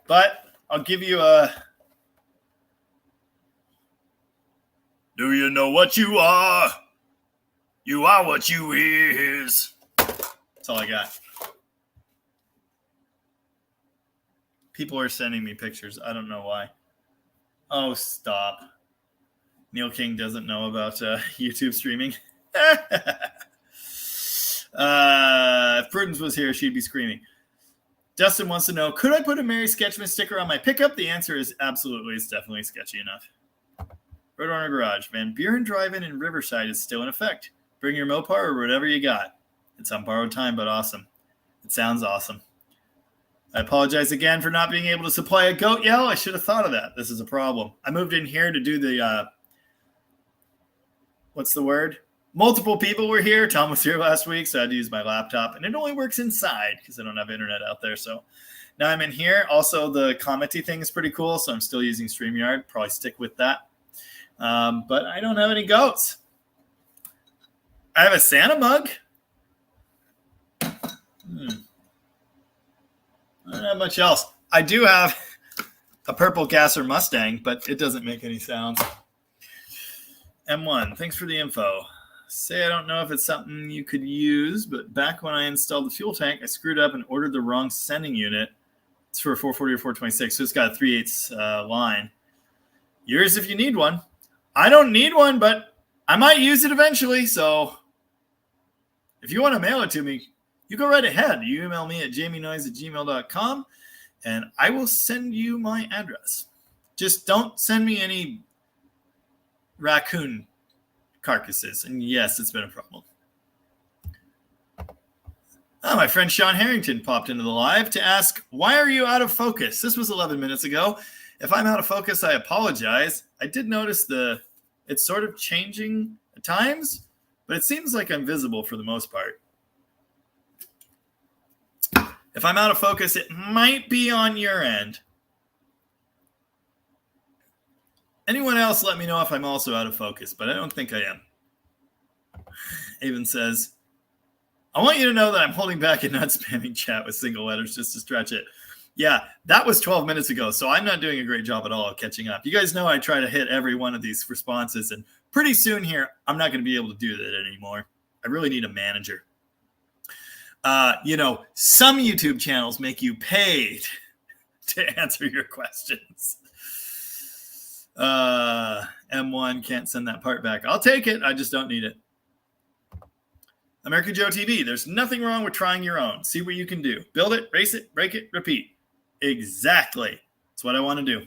But I'll give you a... Do you know what you are? You are what you is. That's all I got. People are sending me pictures. I don't know why. Oh, stop. Neil King doesn't know about YouTube streaming. If Prudence was here, she'd be screaming. Dustin wants to know, could I put a Mary Sketchman sticker on my pickup? The answer is absolutely. It's definitely sketchy enough. Red Runner Garage. Van Buren Drive-In in Riverside is still in effect. Bring your Mopar or whatever you got. It's on borrowed time, but awesome. It sounds awesome. I apologize again for not being able to supply a goat yell. I should have thought of that. This is a problem. I moved in here to do the, what's the word? Multiple people were here. Tom was here last week, so I had to use my laptop. And it only works inside because I don't have internet out there. So now I'm in here. Also, the commenty thing is pretty cool, so I'm still using StreamYard. Probably stick with that. But I don't have any goats. I have a Santa mug. I don't have much else. I do have a purple Gasser Mustang, but it doesn't make any sounds. M1, thanks for the info. Say I don't know if it's something you could use, but back when I installed the fuel tank, I screwed up and ordered the wrong sending unit. It's for a 440 or 426, so it's got a 3/8 line. Yours if you need one. I don't need one, but I might use it eventually, so if you want to mail it to me, you go right ahead. You email me at jamienoise@gmail.com, and I will send you my address. Just don't send me any raccoon carcasses. And yes, it's been a problem. My friend Sean Harrington popped into the live to ask, why are you out of focus? This was 11 minutes ago. If I'm out of focus, I apologize. I did notice it's sort of changing at times, but it seems like I'm visible for the most part. If I'm out of focus, it might be on your end. Anyone else, let me know if I'm also out of focus, but I don't think I am. Avon says, I want you to know that I'm holding back and not spamming chat with single letters just to stretch it. Yeah, that was 12 minutes ago, so I'm not doing a great job at all of catching up. You guys know I try to hit every one of these responses, and pretty soon here, I'm not going to be able to do that anymore. I really need a manager. Some YouTube channels make you paid to answer your questions. M1 can't send that part back. I'll take it. I just don't need it. American Joe TV. There's nothing wrong with trying your own. See what you can do. Build it, race it, break it, repeat. Exactly. That's what I want to do.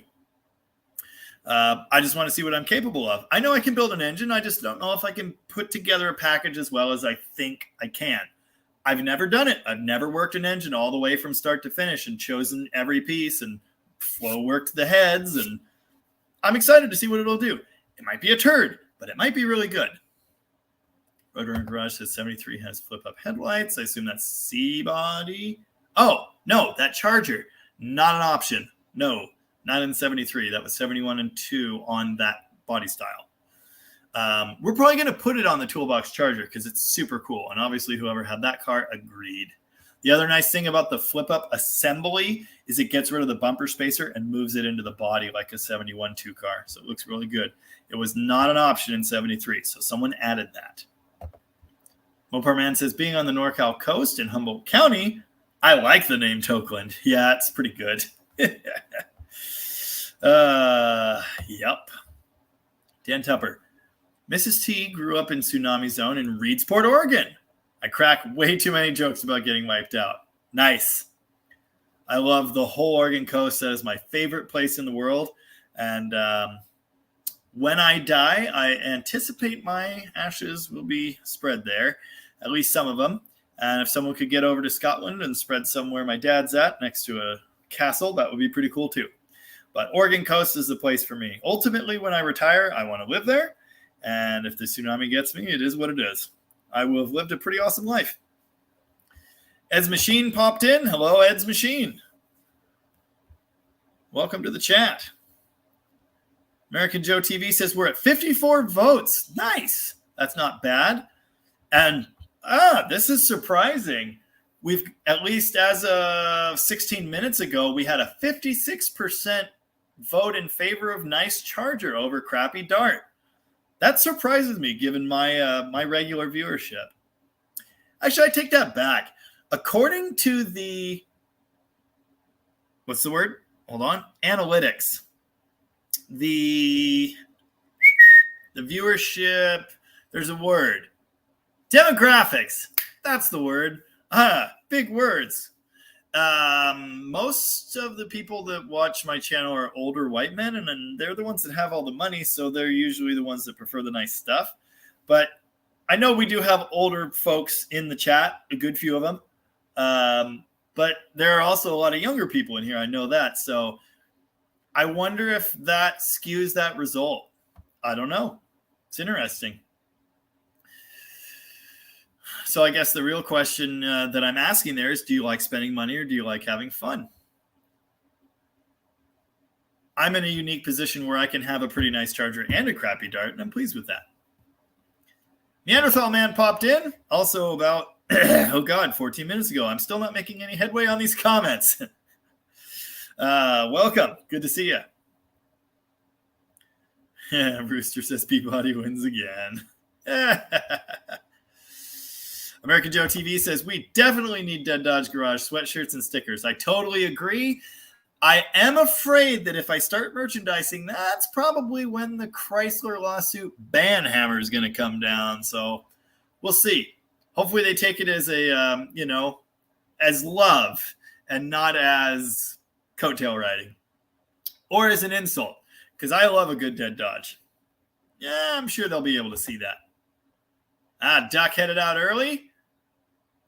I just want to see what I'm capable of. I know I can build an engine. I just don't know if I can put together a package as well as I think I can. I've never done it. I've never worked an engine all the way from start to finish and chosen every piece and flow worked the heads. And I'm excited to see what it'll do. It might be a turd, but it might be really good. Rotor and Garage says 73 has flip-up headlights. I assume that's C-body. Oh, no, that Charger. Not an option. No, not in 73. That was 71 and 2 on that body style. We're probably going to put it on the Toolbox Charger because it's super cool. And obviously whoever had that car agreed. The other nice thing about the flip-up assembly is it gets rid of the bumper spacer and moves it into the body like a 71-2 car. So it looks really good. It was not an option in 73, so someone added that. Mopar Man says, being on the NorCal coast in Humboldt County, I like the name Tokeland. Yeah, it's pretty good. Yep. Dan Tupper. Mrs. T grew up in Tsunami Zone in Reedsport, Oregon. I crack way too many jokes about getting wiped out. Nice. I love the whole Oregon coast. That is my favorite place in the world. And when I die, I anticipate my ashes will be spread there, at least some of them. And if someone could get over to Scotland and spread somewhere my dad's at next to a castle, that would be pretty cool too. But Oregon coast is the place for me. Ultimately, when I retire, I want to live there. And if the tsunami gets me, it is what it is. I will have lived a pretty awesome life. Ed's Machine popped in. Hello, Ed's Machine. Welcome to the chat. American Joe TV says we're at 54 votes. Nice. That's not bad. And this is surprising. We've, at least as of 16 minutes ago, we had a 56% vote in favor of Nice Charger over Crappy Dart. That surprises me given my regular viewership. Actually, I take that back. According to the, what's the word? Hold on. Analytics. The viewership, there's a word. Demographics. That's the word. Big words. Most of the people that watch my channel are older white men, and they're the ones that have all the money, so they're usually the ones that prefer the nice stuff. But I know we do have older folks in the chat, a good few of them. But there are also a lot of younger people in here. I know that. So I wonder if that skews that result. I don't know. It's interesting. So I guess the real question that I'm asking there is, do you like spending money or do you like having fun? I'm in a unique position where I can have a pretty nice Charger and a crappy Dart, and I'm pleased with that. Neanderthal Man popped in, also about, 14 minutes ago. I'm still not making any headway on these comments. Welcome. Good to see you. Rooster says Peabody wins again. American Joe TV says, we definitely need Dead Dodge Garage sweatshirts and stickers. I totally agree. I am afraid that if I start merchandising, that's probably when the Chrysler lawsuit ban hammer is going to come down. So we'll see. Hopefully they take it as a, as love and not as coattail riding or as an insult, because I love a good Dead Dodge. Yeah, I'm sure they'll be able to see that. Duck headed out early.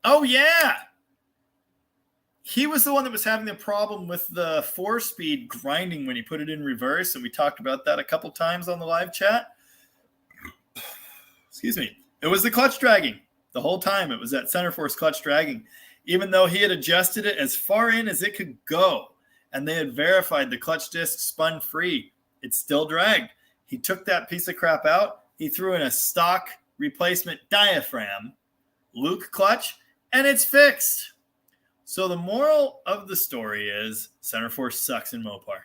Oh, yeah. he was the one that was having the problem with the 4-speed grinding when he put it in reverse, and we talked about that a couple times on the live chat. Excuse me. It was the clutch dragging. The whole time it was that center force clutch dragging. Even though he had adjusted it as far in as it could go, and they had verified the clutch disc spun free, it still dragged. He took that piece of crap out. He threw in a stock replacement diaphragm, Luke clutch, and it's fixed. So the moral of the story is center force sucks in Mopar.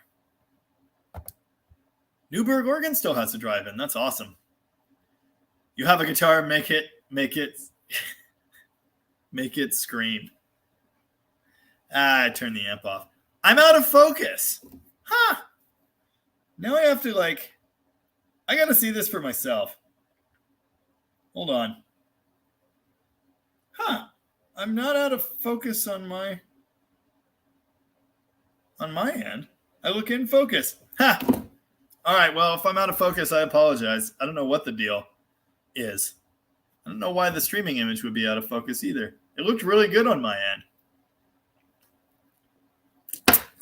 Newberg, Oregon still has a drive-in. That's awesome. You have a guitar, make it scream. I turned the amp off. I'm out of focus. Huh. Now I have to I got to see this for myself. Hold on. Huh. I'm not out of focus on my end. I look in focus. Ha. All right. Well, if I'm out of focus, I apologize. I don't know what the deal is. I don't know why the streaming image would be out of focus either. It looked really good on my end.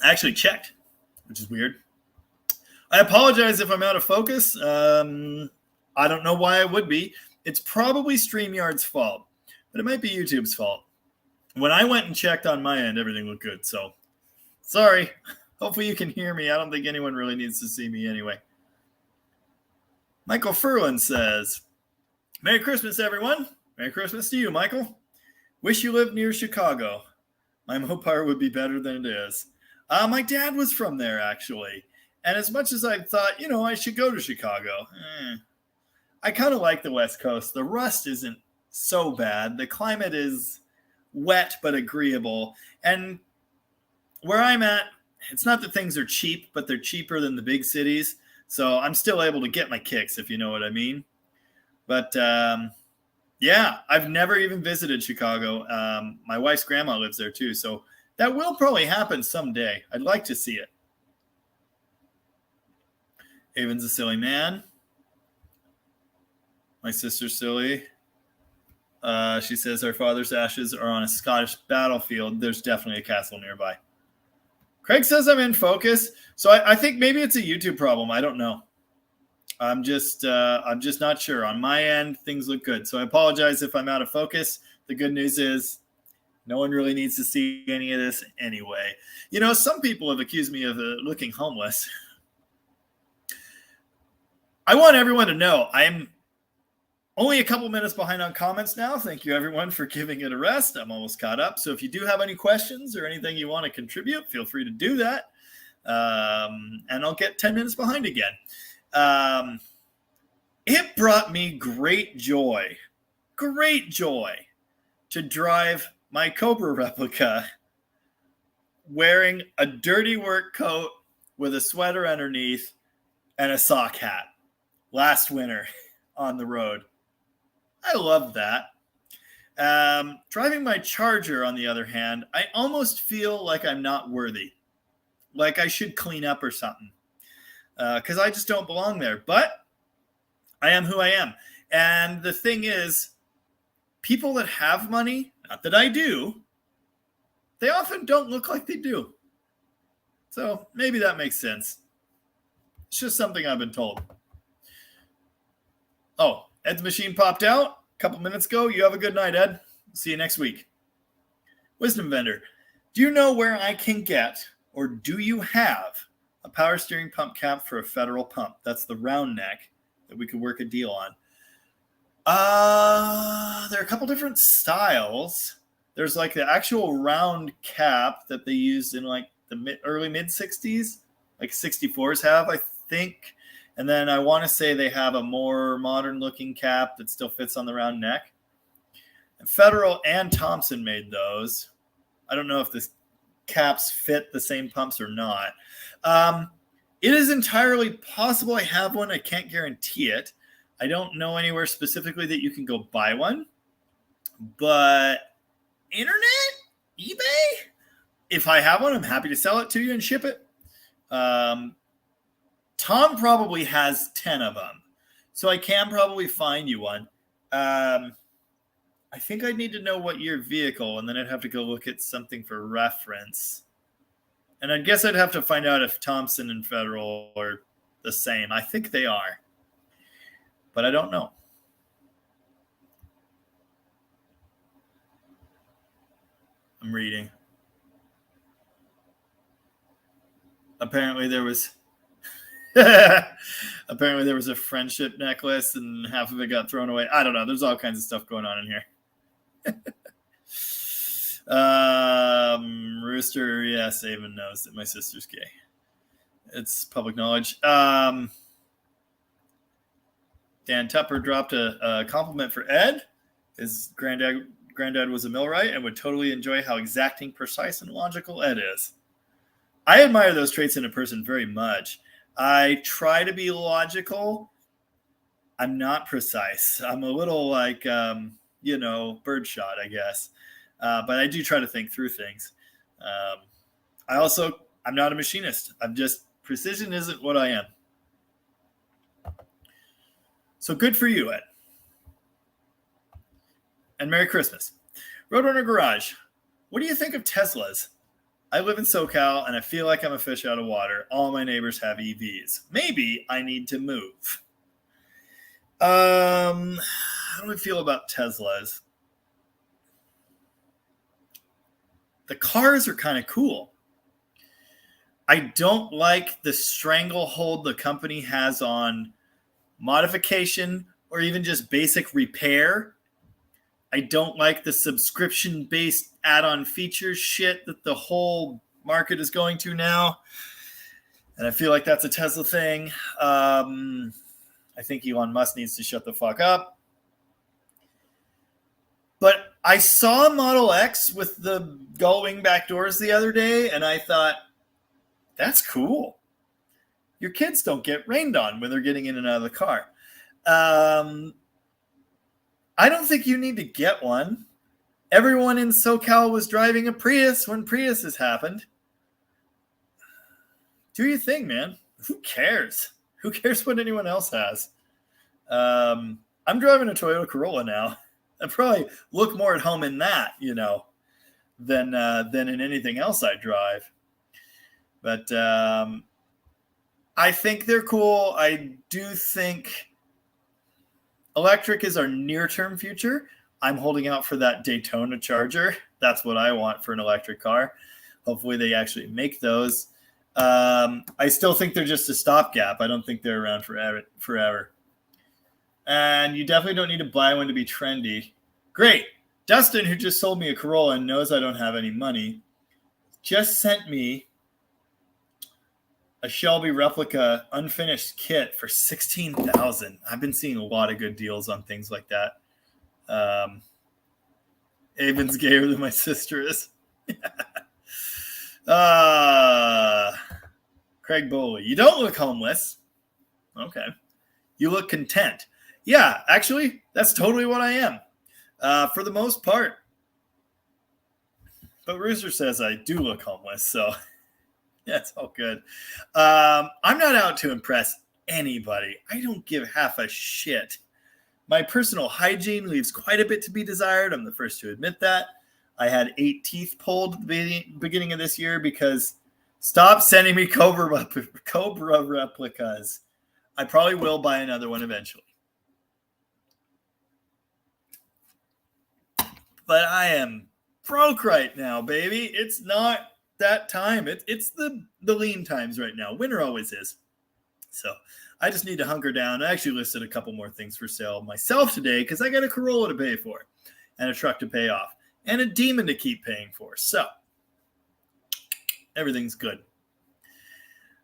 I actually checked, which is weird. I apologize if I'm out of focus. I don't know why I would be. It's probably StreamYard's fault, but it might be YouTube's fault. When I went and checked on my end, everything looked good. So, sorry. Hopefully you can hear me. I don't think anyone really needs to see me anyway. Michael Furlan says, Merry Christmas, everyone. Merry Christmas to you, Michael. Wish you lived near Chicago. My Mopar would be better than it is. My dad was from there, actually. And as much as I thought, I should go to Chicago, I kind of like the West Coast. The rust isn't so bad. The climate is wet but agreeable. And where I'm at, it's not that things are cheap, but they're cheaper than the big cities. So I'm still able to get my kicks, if you know what I mean. But, yeah, I've never even visited Chicago. My wife's grandma lives there, too. So that will probably happen someday. I'd like to see it. Avon's a silly man. My sister's silly. She says our father's ashes are on a Scottish battlefield. There's definitely a castle nearby. Craig says I'm in focus. So I think maybe it's a YouTube problem. I don't know. I'm just not sure. On my end, things look good. So I apologize if I'm out of focus. The good news is no one really needs to see any of this anyway. Some people have accused me of looking homeless. I want everyone to know I'm only a couple minutes behind on comments now. Thank you, everyone, for giving it a rest. I'm almost caught up. So if you do have any questions or anything you want to contribute, feel free to do that. And I'll get 10 minutes behind again. It brought me great joy to drive my Cobra replica wearing a dirty work coat with a sweater underneath and a sock hat last winter on the road. I love that. Driving my Charger, on the other hand, I almost feel like I'm not worthy. Like I should clean up or something. Because I just don't belong there. But I am who I am. And the thing is, people that have money, not that I do, they often don't look like they do. So maybe that makes sense. It's just something I've been told. Oh, Ed's machine popped out a couple minutes ago. You have a good night, Ed. See you next week. Wisdom Vendor, do you know where I can get, or do you have, a power steering pump cap for a Federal pump? That's the round neck that we could work a deal on. There are a couple different styles. There's the actual round cap that they used in the early mid 60s, 64s have, I think. And then I want to say they have a more modern looking cap that still fits on the round neck. And Federal and Thompson made those. I don't know if the caps fit the same pumps or not. It is entirely possible I have one. I can't guarantee it. I don't know anywhere specifically that you can go buy one. But internet? eBay? If I have one, I'm happy to sell it to you and ship it. Tom probably has 10 of them, so I can probably find you one. I think I'd need to know what year vehicle, and then I'd have to go look at something for reference. And I guess I'd have to find out if Thompson and Federal are the same. I think they are, but I don't know. I'm reading. Apparently there was a friendship necklace and half of it got thrown away. I don't know. There's all kinds of stuff going on in here. Rooster, yes, Avon knows that my sister's gay. It's public knowledge. Dan Tupper dropped a compliment for Ed. His granddad was a millwright and would totally enjoy how exacting, precise, and logical Ed is. I admire those traits in a person very much. I try to be logical. I'm not precise. I'm a little like, birdshot, I guess. But I do try to think through things. I'm not a machinist. Precision isn't what I am. So good for you, Ed. And Merry Christmas. Roadrunner Garage, what do you think of Teslas? I live in SoCal, and I feel like I'm a fish out of water. All my neighbors have EVs. Maybe I need to move. How do I feel about Teslas? The cars are kind of cool. I don't like the stranglehold the company has on modification or even just basic repair. I don't like the subscription-based add-on features shit that the whole market is going to now. And I feel like that's a Tesla thing. I think Elon Musk needs to shut the fuck up. But I saw a Model X with the gull-wing back doors the other day, and I thought, that's cool. Your kids don't get rained on when they're getting in and out of the car. I don't think you need to get one. Everyone in SoCal was driving a Prius when Priuses happened. Do your thing, man. Who cares? Who cares what anyone else has? I'm driving a Toyota Corolla now. I probably look more at home in that, than in anything else I drive. But I think they're cool. I do think electric is our near-term future. I'm holding out for that Daytona Charger. That's what I want for an electric car. Hopefully they actually make those. I still think they're just a stopgap. I don't think they're around forever. And you definitely don't need to buy one to be trendy. Great. Dustin, who just sold me a Corolla and knows I don't have any money, just sent me a Shelby replica unfinished kit for $16,000. I've been seeing a lot of good deals on things like that. Avon's gayer than my sister is. Craig Bowley, you don't look homeless. Okay. You look content. Yeah, actually, that's totally what I am. For the most part. But Rooster says I do look homeless, so yeah, it's all good. I'm not out to impress anybody. I don't give half a shit. My personal hygiene leaves quite a bit to be desired. I'm the first to admit that. I had 8 teeth pulled at the beginning of this year because stop sending me Cobra replicas. I probably will buy another one eventually. But I am broke right now, baby. It's not that time. It's the lean times right now. Winter always is. So I just need to hunker down. I actually listed a couple more things for sale myself today because I got a Corolla to pay for and a truck to pay off and a Demon to keep paying for. So everything's good.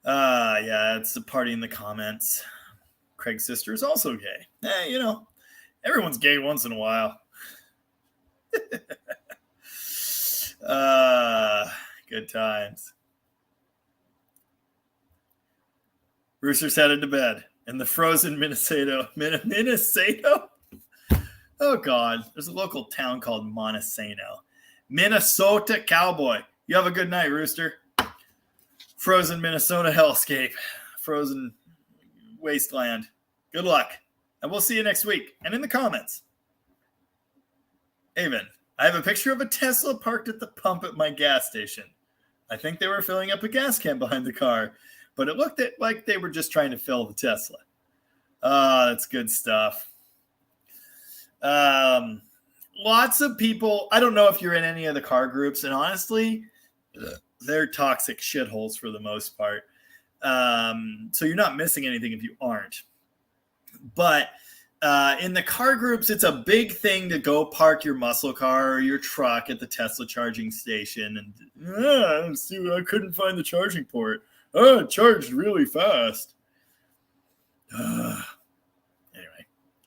Yeah, it's a party in the comments. Craig's sister is also gay. Everyone's gay once in a while. Good times. Rooster's headed to bed in the frozen Minnesota. Oh, God. There's a local town called Montesano. Minnesota Cowboy. You have a good night, Rooster. Frozen Minnesota hellscape. Frozen wasteland. Good luck. And we'll see you next week. And in the comments. Aven, I have a picture of a Tesla parked at the pump at my gas station. I think they were filling up a gas can behind the car, but it looked like they were just trying to fill the Tesla. That's good stuff. Lots of people, I don't know if you're in any of the car groups, and honestly, they're toxic shitholes for the most part. So you're not missing anything if you aren't. But in the car groups, it's a big thing to go park your muscle car or your truck at the Tesla charging station. And I couldn't find the charging port. Oh, it charged really fast. Anyway,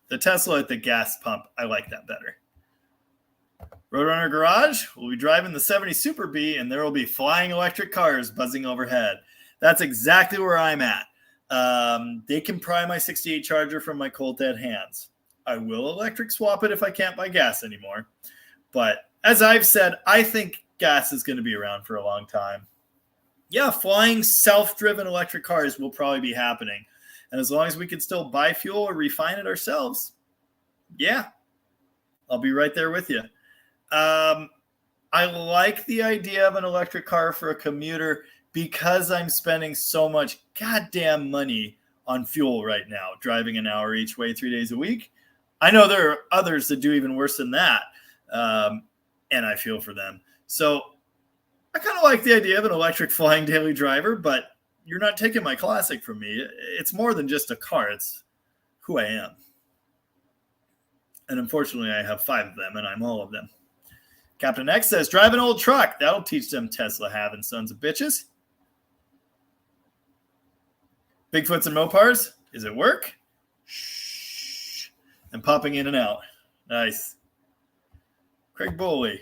the Tesla at the gas pump, I like that better. Roadrunner Garage, we'll be driving the 70 Super Bee, and there will be flying electric cars buzzing overhead. That's exactly where I'm at. They can pry my 68 Charger from my cold dead hands. I will electric swap it if I can't buy gas anymore. But as I've said, I think gas is going to be around for a long time. Yeah, flying self-driven electric cars will probably be happening. And as long as we can still buy fuel or refine it ourselves, yeah, I'll be right there with you. I like the idea of an electric car for a commuter because I'm spending so much goddamn money on fuel right now, driving an hour each way 3 days a week. I know there are others that do even worse than that, and I feel for them. So I kind of like the idea of an electric flying daily driver, but you're not taking my classic from me. It's more than just a car. It's who I am. And unfortunately, I have 5 of them, and I'm all of them. Captain X says, drive an old truck. That'll teach them Tesla having sons of bitches. Bigfoots and Mopars. Is it work? Shh. And popping in and out. Nice. Craig Bowley.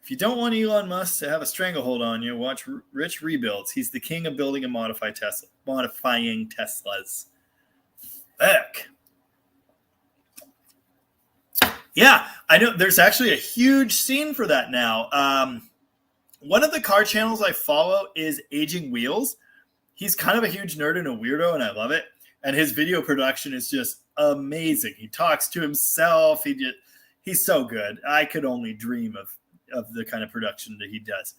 If you don't want Elon Musk to have a stranglehold on you, watch Rich Rebuilds. He's the king of building and modifying Teslas. Heck. Yeah, I know there's actually a huge scene for that now. One of the car channels I follow is Aging Wheels. He's kind of a huge nerd and a weirdo, and I love it. And his video production is just amazing. He talks to himself. He's so good. I could only dream of the kind of production that he does.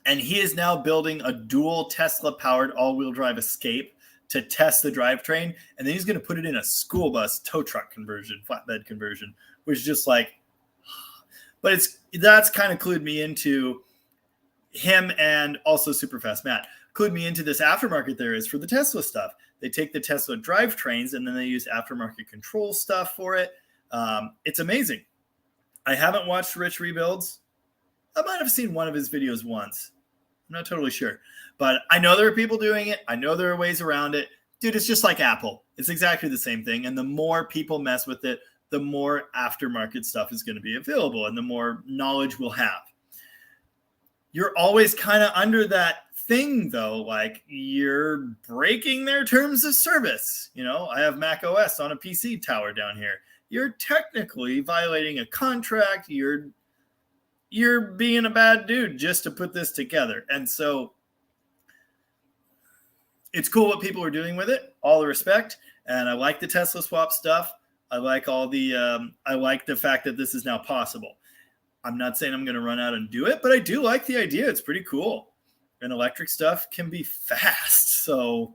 And he is now building a dual Tesla-powered all-wheel drive Escape to test the drivetrain, and then he's going to put it in a school bus tow truck conversion, flatbed conversion, which is just like, but that's kind of clued me into him, and also Superfast Matt clued me into this aftermarket there is for the Tesla stuff. They take the Tesla drivetrains and then they use aftermarket control stuff for it. It's amazing. I haven't watched Rich Rebuilds. I might have seen one of his videos once. I'm not totally sure. But I know there are people doing it. I know there are ways around it. Dude, it's just like Apple. It's exactly the same thing. And the more people mess with it, the more aftermarket stuff is going to be available and the more knowledge we'll have. You're always kind of under that thing, though, like you're breaking their terms of service. You know, I have Mac OS on a PC tower down here. You're technically violating a contract. You're being a bad dude just to put this together. And so it's cool what people are doing with it, all the respect. And I like the Tesla swap stuff. I like I like the fact that this is now possible. I'm not saying I'm going to run out and do it, but I do like the idea. It's pretty cool. And electric stuff can be fast. So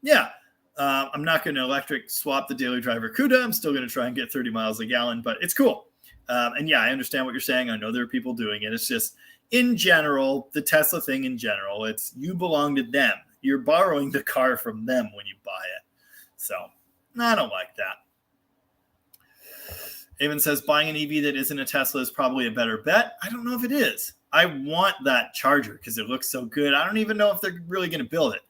yeah, I'm not going to electric swap the daily driver CUDA. I'm still going to try and get 30 miles a gallon, but it's cool. And yeah, I understand what you're saying. I know there are people doing it. It's just in general, the Tesla thing in general, it's you belong to them. You're borrowing the car from them when you buy it. So I don't like that. Avon says buying an EV that isn't a Tesla is probably a better bet. I don't know if it is. I want that charger because it looks so good. I don't even know if they're really going to build it.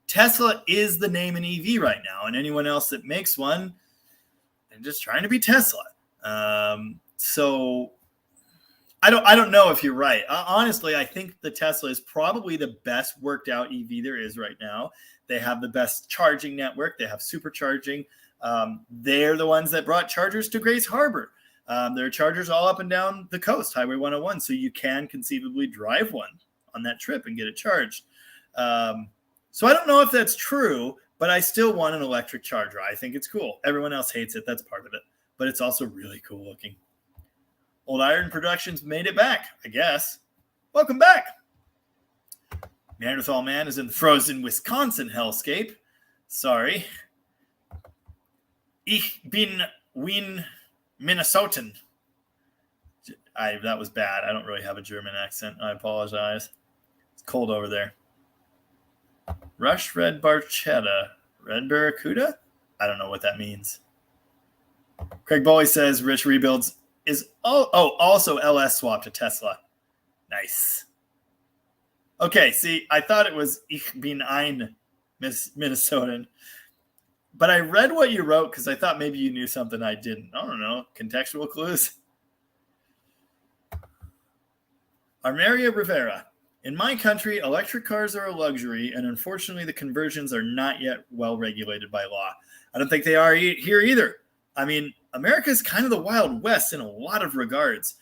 Tesla is the name in EV right now, and anyone else that makes one, they're just trying to be Tesla. So I don't know if you're right. Honestly, I think the Tesla is probably the best worked out EV there is right now. They have the best charging network. They have supercharging. They're the ones that brought chargers to Grace Harbor. There are chargers all up and down the coast, Highway 101, so you can conceivably drive one on that trip and get it charged. So I don't know if that's true, but I still want an electric charger. I think it's cool. Everyone else hates it. That's part of it. but it's also really cool looking. Old Iron Productions made it back, I guess. Welcome back. Neanderthal Man is in the frozen Wisconsin hellscape. Sorry. Ich bin Wien, Minnesotan. That was bad. I don't really have a German accent. I apologize. It's cold over there. Rush Red Barchetta. Red Barracuda? I don't know what that means. Craig Bowley says Rich Rebuilds is also LS swap to Tesla. Nice. Okay, see, I thought it was Ich bin ein Minnesotan. But I read what you wrote because I thought maybe you knew something I didn't. I don't know. Contextual clues. Armeria Rivera. In my country, electric cars are a luxury, and unfortunately, the conversions are not yet well regulated by law. I don't think they are here either. I mean, America is kind of the Wild West in a lot of regards.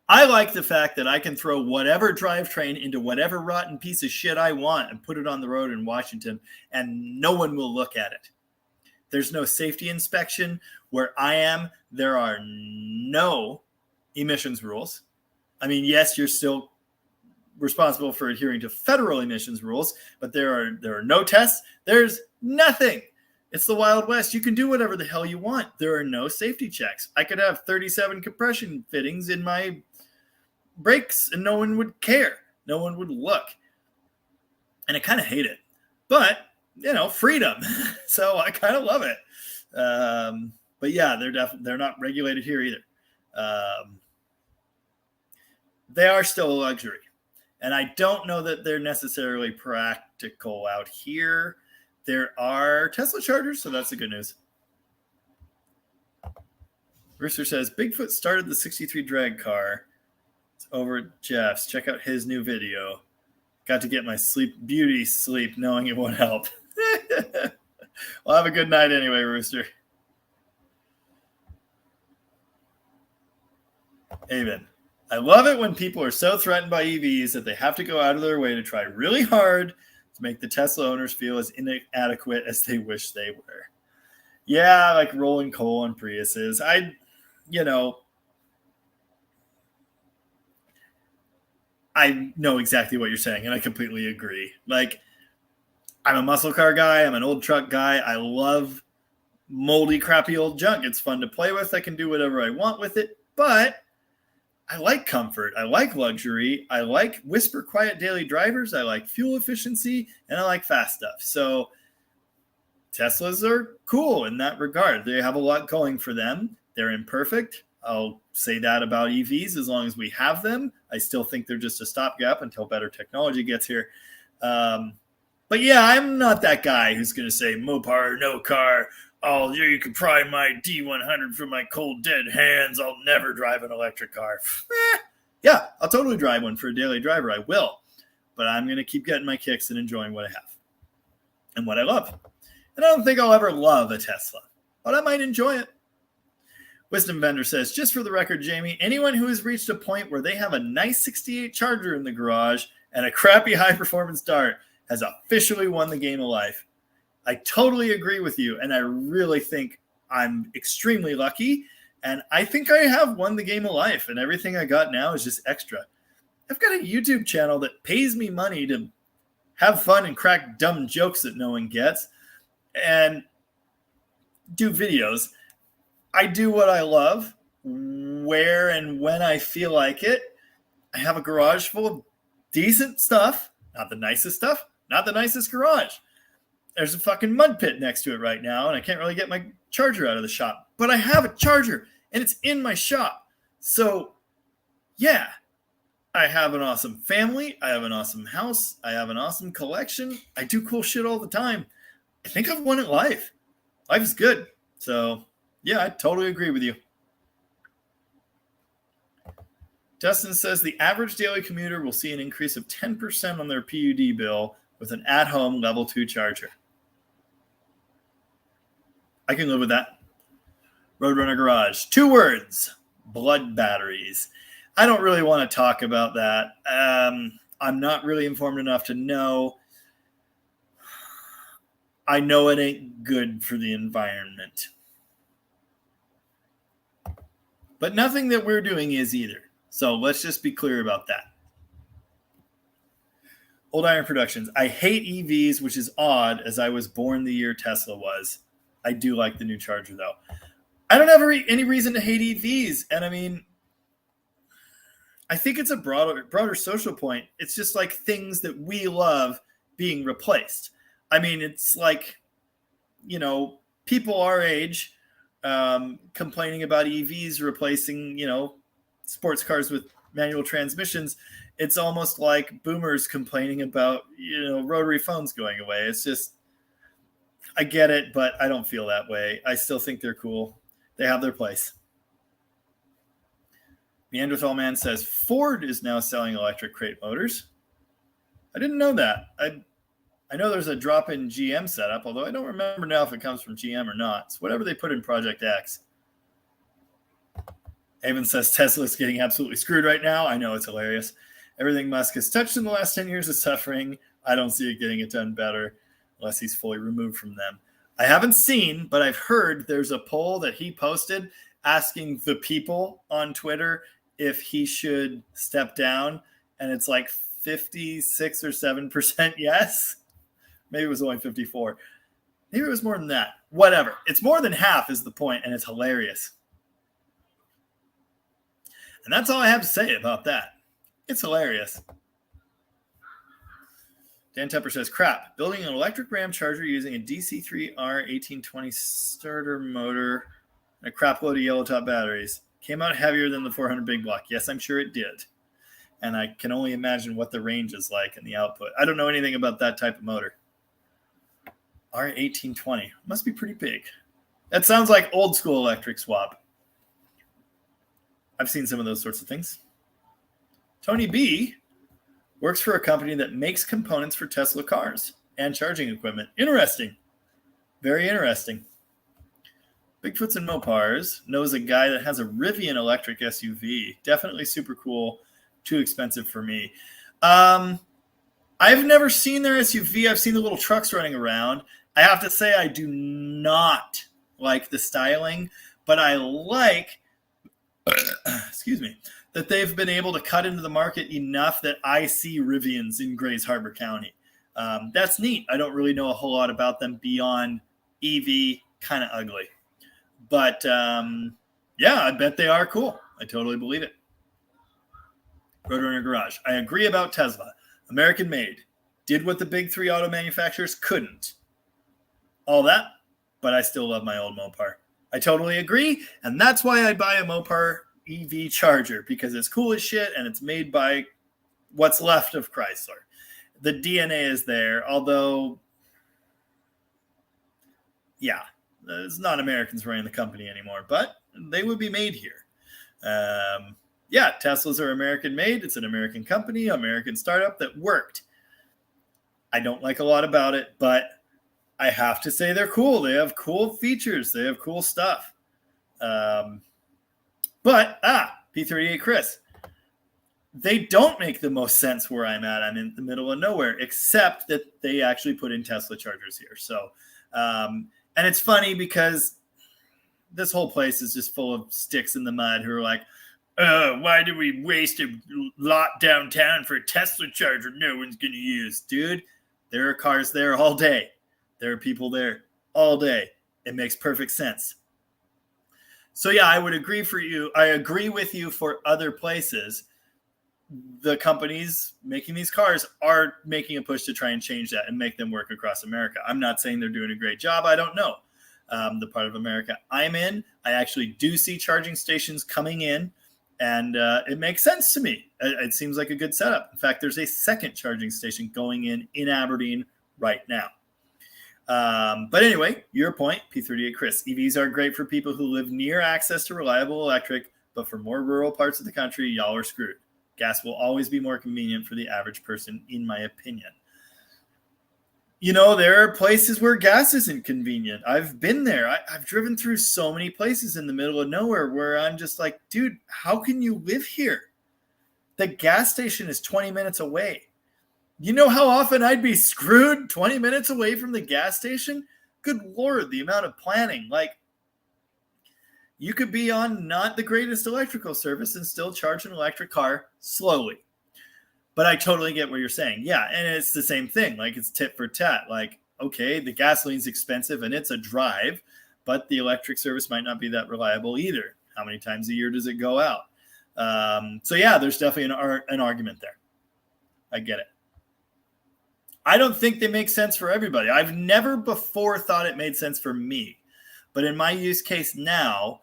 I like the fact that I can throw whatever drivetrain into whatever rotten piece of shit I want and put it on the road in Washington, and no one will look at it. There's no safety inspection. Where I am, there are no emissions rules. I mean, yes, you're still responsible for adhering to federal emissions rules, but there are no tests. There's nothing. It's the Wild West. You can do whatever the hell you want. There are no safety checks. I could have 37 compression fittings in my brakes and no one would care. No one would look. And I kind of hate it. But, freedom. So I kind of love it. But yeah, they're not regulated here either. They are still a luxury. And I don't know that they're necessarily practical out here. There are Tesla chargers, so that's the good news. Rooster says, Bigfoot started the 63 drag car. It's over at Jeff's. Check out his new video. Got to get my beauty sleep knowing it won't help. Well, have a good night anyway, Rooster. Amen. I love it when people are so threatened by EVs that they have to go out of their way to try really hard to make the Tesla owners feel as inadequate as they wish they were. Yeah, like rolling coal on Priuses. I know exactly what you're saying, and I completely agree. Like, I'm a muscle car guy. I'm an old truck guy. I love moldy, crappy old junk. It's fun to play with. I can do whatever I want with it, but I like comfort. I like luxury. I like whisper quiet daily drivers. I like fuel efficiency, and I like fast stuff. So Teslas are cool in that regard. They have a lot going for them. They're imperfect. I'll say that about EVs as long as we have them. I still think they're just a stopgap until better technology gets here. But yeah, I'm not that guy who's going to say Mopar, no car. Oh, you can pry my D100 from my cold, dead hands. I'll never drive an electric car. Yeah, I'll totally drive one for a daily driver. I will. But I'm going to keep getting my kicks and enjoying what I have and what I love. And I don't think I'll ever love a Tesla, but I might enjoy it. Wisdom Vendor says, just for the record, Jamie, anyone who has reached a point where they have a nice 68 Charger in the garage and a crappy high-performance Dart has officially won the game of life. I totally agree with you, and I really think I'm extremely lucky, and I think I have won the game of life, and everything I got now is just extra. I've got a YouTube channel that pays me money to have fun and crack dumb jokes that no one gets and do videos. I do what I love, where and when I feel like it. I have a garage full of decent stuff, not the nicest stuff, not the nicest garage. There's a fucking mud pit next to it right now, and I can't really get my charger out of the shop. But I have a charger, and it's in my shop. So, yeah, I have an awesome family. I have an awesome house. I have an awesome collection. I do cool shit all the time. I think I've won at life. Life is good. So, yeah, I totally agree with you. Dustin says the average daily commuter will see an increase of 10% on their PUD bill with an at-home level 2 charger. I can live with that. Roadrunner Garage. 2 words. Blood batteries. I don't really want to talk about that. I'm not really informed enough to know. I know it ain't good for the environment. But nothing that we're doing is either. So let's just be clear about that. Old Iron Productions. I hate EVs, which is odd as I was born the year Tesla was. I do like the new Charger, though. I don't have any reason to hate EVs. And I mean, I think it's a broader social point. It's just like things that we love being replaced. I mean, it's like, you know, people our age complaining about EVs replacing, you know, sports cars with manual transmissions. It's almost like boomers complaining about, you know, rotary phones going away. It's just, I get it, but I don't feel that way. I still think they're cool. They have their place. Neanderthal Man says Ford is now selling electric crate motors. I didn't know that. I know there's a drop-in GM setup, although I don't remember now if it comes from GM or not. It's whatever they put in Project X. Avon says Tesla's getting absolutely screwed right now. I know, it's hilarious. Everything Musk has touched in the last 10 years is suffering. I don't see it getting it done better unless he's fully removed from them. I haven't seen, but I've heard there's a poll that he posted asking the people on Twitter if he should step down, and it's like 56 or 7% yes. Maybe it was only 54. Maybe it was more than that. Whatever. It's more than half is the point, and it's hilarious. And that's all I have to say about that. It's hilarious. Dan Tepper says, crap. Building an electric Ram Charger using a DC3R 1820 starter motor and a crap load of yellow top batteries. Came out heavier than the 400 big block. Yes, I'm sure it did. And I can only imagine what the range is like and the output. I don't know anything about that type of motor. R1820. Must be pretty big. That sounds like old school electric swap. I've seen some of those sorts of things. Tony B works for a company that makes components for Tesla cars and charging equipment. Interesting. Very interesting. Bigfoots and Mopars knows a guy that has a Rivian electric SUV. Definitely super cool. Too expensive for me. I've never seen their SUV. I've seen the little trucks running around. I have to say I do not like the styling, but I like, excuse me, that they've been able to cut into the market enough that I see Rivians in Grays Harbor County. That's neat. I don't really know a whole lot about them beyond EV, kind of ugly. But, yeah, I bet they are cool. I totally believe it. Roadrunner Garage. I agree about Tesla. American made. Did what the big three auto manufacturers couldn't. All that, but I still love my old Mopar. I totally agree, and that's why I buy a Mopar EV Charger, because it's cool as shit, and it's made by what's left of Chrysler. The DNA is there, although, yeah, it's not Americans running the company anymore, but they would be made here. Yeah, Teslas are American made. It's an American company, American startup that worked. I don't like a lot about it, but I have to say they're cool. They have cool features. They have cool stuff. P38 Chris. They don't make the most sense where I'm at. I'm in the middle of nowhere, except that they actually put in Tesla chargers here. So, and it's funny because this whole place is just full of sticks in the mud who are like, why do we waste a lot downtown for a Tesla charger no one's going to use? Dude, there are cars there all day. There are people there all day. It makes perfect sense. So, yeah, I would agree for you. I agree with you for other places. The companies making these cars are making a push to try and change that and make them work across America. I'm not saying they're doing a great job. I don't know. The part of America I'm in, I actually do see charging stations coming in. And it makes sense to me. It seems like a good setup. In fact, there's a second charging station going in Aberdeen right now. But anyway, your point, P38 Chris. EVs are great for people who live near access to reliable electric, but for more rural parts of the country, y'all are screwed. Gas will always be more convenient for the average person, in my opinion. You know, there are places where gas isn't convenient. I've been there. I've driven through so many places in the middle of nowhere where I'm just like, dude, how can you live here? The gas station is 20 minutes away. You know how often I'd be screwed 20 minutes away from the gas station? Good Lord, the amount of planning. Like, You could be on not the greatest electrical service and still charge an electric car slowly. But I totally get what you're saying. Yeah, and it's the same thing. Like, it's tit for tat. Like, okay, the gasoline's expensive and it's a drive, but the electric service might not be that reliable either. How many times a year does it go out? So yeah, there's definitely an argument there. I get it. I don't think they make sense for everybody. I've never before thought it made sense for me. But in my use case now,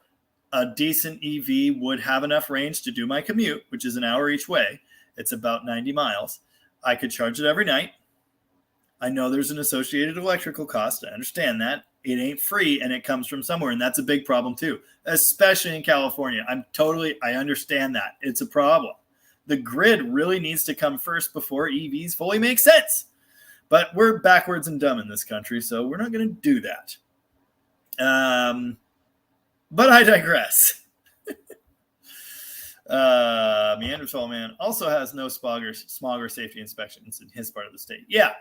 a decent EV would have enough range to do my commute, which is an hour each way. It's about 90 miles. I could charge it every night. I know there's an associated electrical cost. I understand that. It ain't free, and it comes from somewhere, and that's a big problem too, especially in California. I understand that. It's a problem. The grid really needs to come first before EVs fully make sense. But we're backwards and dumb in this country, so we're not going to do that. But I digress. Neanderthal Man also has no smog or safety inspections in his part of the state. Yeah,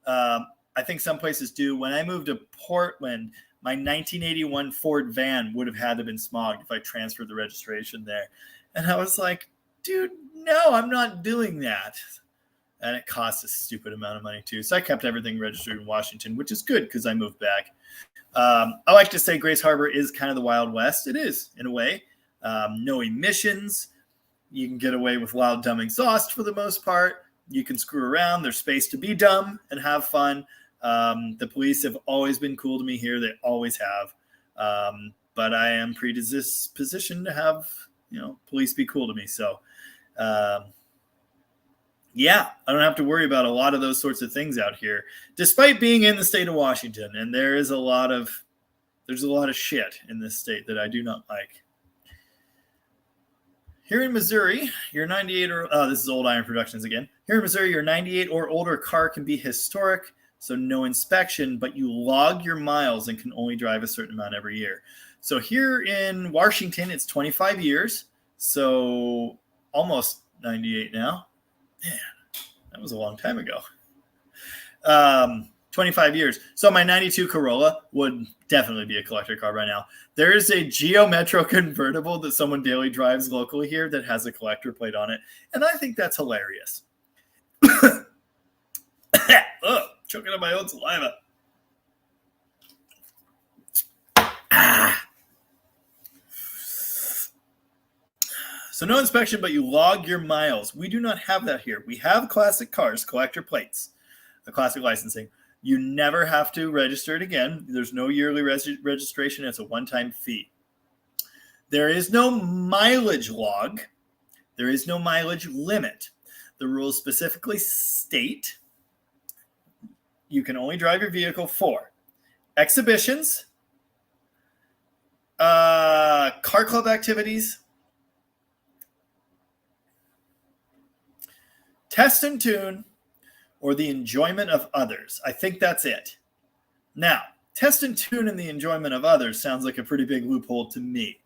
I think some places do. When I moved to Portland, my 1981 Ford van would have had to have been smogged if I transferred the registration there. And I was like, dude, no, I'm not doing that. And it costs a stupid amount of money too. So I kept everything registered in Washington, which is good because I moved back. I like to say Grace Harbor is kind of the Wild West. It is, in a way. No emissions. You can get away with loud, dumb exhaust for the most part. You can screw around. There's space to be dumb and have fun. The police have always been cool to me here. They always have. But I am predispositioned to have, police be cool to me. So, yeah, I don't have to worry about a lot of those sorts of things out here, despite being in the state of Washington. And there's a lot of shit in this state that I do not like. Here in Missouri, your 98 this is Old Iron Productions again. Here in Missouri, your 98 or older car can be historic, so no inspection, but you log your miles and can only drive a certain amount every year. So here in Washington, it's 25 years, so almost 98 now. Man, that was a long time ago. 25 years. So my 92 Corolla would definitely be a collector car right now. There is a Geo Metro convertible that someone daily drives locally here that has a collector plate on it. And I think that's hilarious. Choking on my own saliva. So no inspection, but you log your miles. We do not have that here. We have classic cars, collector plates, a classic licensing. You never have to register it again. There's no yearly registration. It's a one-time fee. There is no mileage log. There is no mileage limit. The rules specifically state you can only drive your vehicle for exhibitions, car club activities, test and tune, or the enjoyment of others. I think that's it. Now, test and tune and the enjoyment of others sounds like a pretty big loophole to me.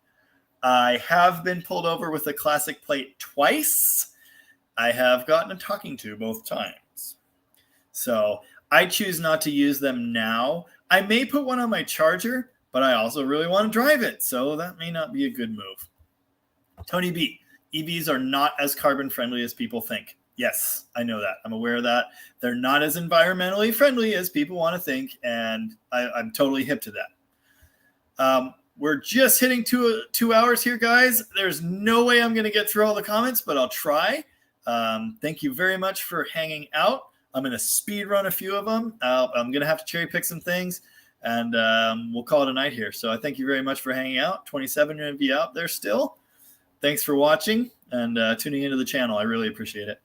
I have been pulled over with a classic plate twice. I have gotten a talking to both times. So I choose not to use them now. I may put one on my Charger, but I also really want to drive it. So that may not be a good move. Tony B, EVs are not as carbon friendly as people think. Yes, I know that. I'm aware of that. They're not as environmentally friendly as people want to think, and I'm totally hip to that. We're just hitting 2 hours here, guys. There's no way I'm going to get through all the comments, but I'll try. Thank you very much for hanging out. I'm going to speed run a few of them. I'm going to have to cherry pick some things, and we'll call it a night here. So I thank you very much for hanging out. 27 of you out there still. Thanks for watching and tuning into the channel. I really appreciate it.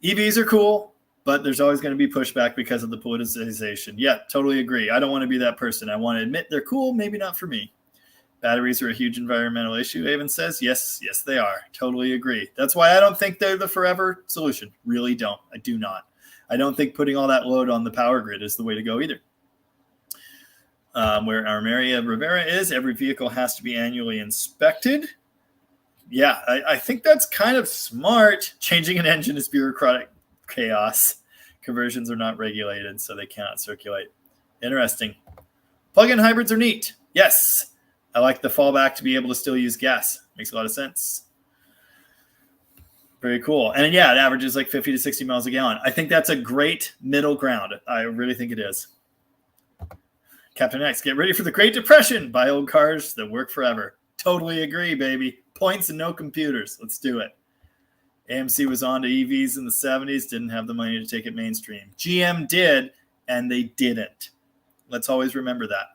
EVs are cool, but there's always going to be pushback because of the politicization. Yeah, totally agree. I don't want to be that person. I want to admit they're cool, maybe not for me. Batteries are a huge environmental issue, Avon says. Yes, they are. Totally agree. That's why I don't think they're the forever solution. Really don't. I do not. I don't think putting all that load on the power grid is the way to go either. Where our Maria Rivera is, every vehicle has to be annually inspected. Yeah, I think that's kind of smart. Changing an engine is bureaucratic chaos. Conversions are not regulated, so they cannot circulate. Interesting. Plug-in hybrids are neat. Yes. I like the fallback to be able to still use gas. Makes a lot of sense. Very cool. And yeah, it averages like 50 to 60 miles a gallon. I think that's a great middle ground. I really think it is. Captain X, get ready for the Great Depression. Buy old cars that work forever. Totally agree, baby. Points and no computers. Let's do it. AMC was on to EVs in the 70s, didn't have the money to take it mainstream. GM did, and they didn't. Let's always remember that.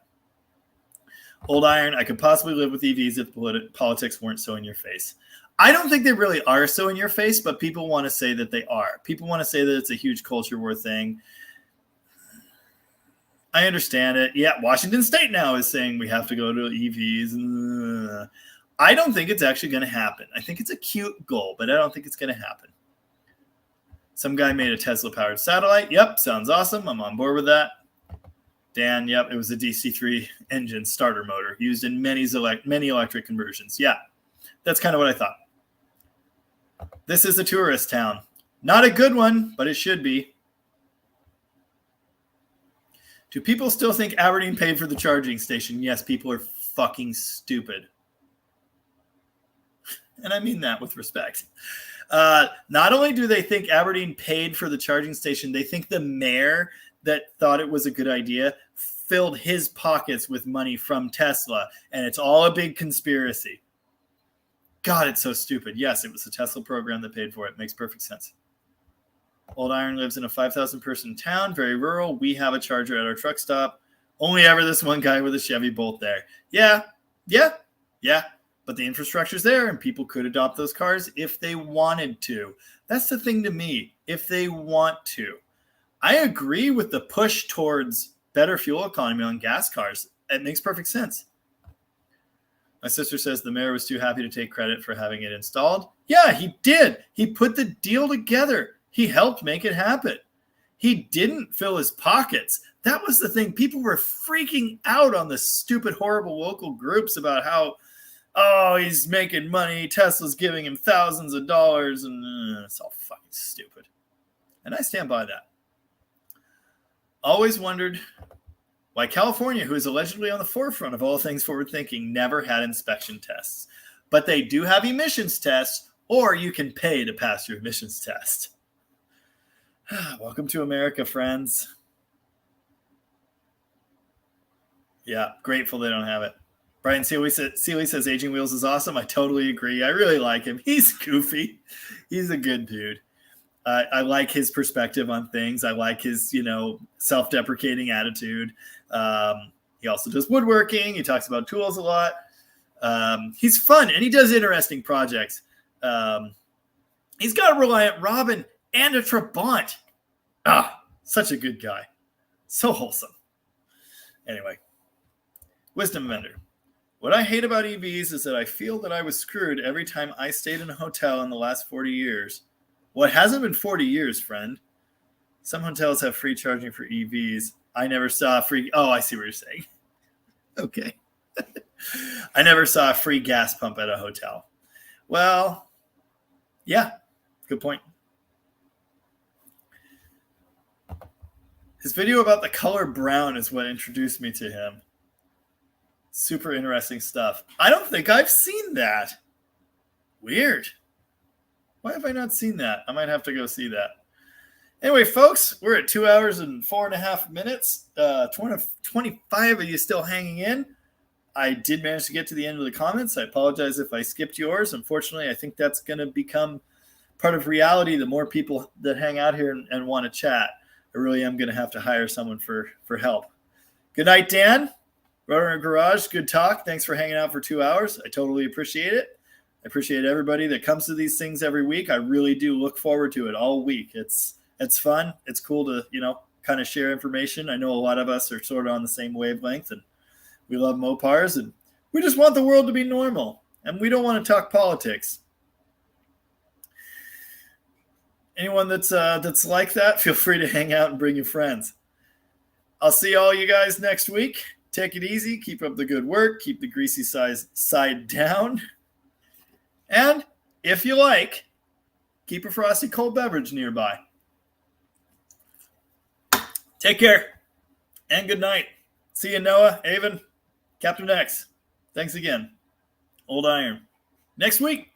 Old Iron, I could possibly live with EVs if politics weren't so in your face. I don't think they really are so in your face, but people want to say that they are. People want to say that it's a huge culture war thing. I understand it. Yeah, Washington State now is saying we have to go to EVs. I don't think it's actually going to happen. I think it's a cute goal, but I don't think it's going to happen. Some guy made a Tesla-powered satellite. Yep, sounds awesome. I'm on board with that. Dan, yep, it was a DC-3 engine starter motor used in many electric conversions. Yeah, that's kind of what I thought. This is a tourist town. Not a good one, but it should be. Do people still think Aberdeen paid for the charging station? Yes, people are fucking stupid. And I mean that with respect. Not only do they think Aberdeen paid for the charging station, they think the mayor that thought it was a good idea filled his pockets with money from Tesla, and it's all a big conspiracy. God, it's so stupid. Yes, it was the Tesla program that paid for it. Makes perfect sense. Old Iron lives in a 5,000 person town, very rural. We have a charger at our truck stop. Only ever this one guy with a Chevy Bolt there. Yeah. But the infrastructure's there, and people could adopt those cars if they wanted to. That's the thing to me, if they want to. I agree with the push towards better fuel economy on gas cars. It makes perfect sense. My sister says the mayor was too happy to take credit for having it installed. Yeah, he did. He put the deal together. He helped make it happen. He didn't fill his pockets. That was the thing. People were freaking out on the stupid, horrible local groups about how, oh, he's making money. Tesla's giving him thousands of dollars. And it's all fucking stupid. And I stand by that. Always wondered why California, who is allegedly on the forefront of all things forward thinking, never had inspection tests. But they do have emissions tests, or you can pay to pass your emissions test. Welcome to America, friends. Yeah, grateful they don't have it. Brian Seeley says Aging Wheels is awesome. I totally agree. I really like him. He's goofy. He's a good dude. I like his perspective on things. I like his, self-deprecating attitude. He also does woodworking. He talks about tools a lot. He's fun, and he does interesting projects. He's got a Reliant Robin and a Trabant. Such a good guy. So wholesome. Anyway, Wisdom Vendor. What I hate about EVs is that I feel that I was screwed every time I stayed in a hotel in the last 40 years. Well, it hasn't been 40 years, friend. Some hotels have free charging for EVs. I never saw free. Oh, I see what you're saying. Okay. I never saw a free gas pump at a hotel. Well, yeah, good point. His video about the color brown is what introduced me to him. Super interesting stuff. I don't think I've seen that. Weird. Why have I not seen that? I might have to go see that. Anyway, folks, we're at 2 hours and 4.5 minutes. 25 of you still hanging in. I did manage to get to the end of the comments. I apologize if I skipped yours. Unfortunately, I think that's going to become part of reality. The more people that hang out here and want to chat, I really am going to have to hire someone for help. Good night, Dan. Rotor Garage, good talk. Thanks for hanging out for 2 hours. I totally appreciate it. I appreciate everybody that comes to these things every week. I really do look forward to it all week. It's fun. It's cool to, kind of share information. I know a lot of us are sort of on the same wavelength, and we love Mopars, and we just want the world to be normal, and we don't want to talk politics. Anyone that's like that, feel free to hang out and bring your friends. I'll see all you guys next week. Take it easy. Keep up the good work. Keep the greasy side down. And if you like, keep a frosty cold beverage nearby. Take care and good night. See you, Noah, Avon, Captain X. Thanks again. Old Iron. Next week.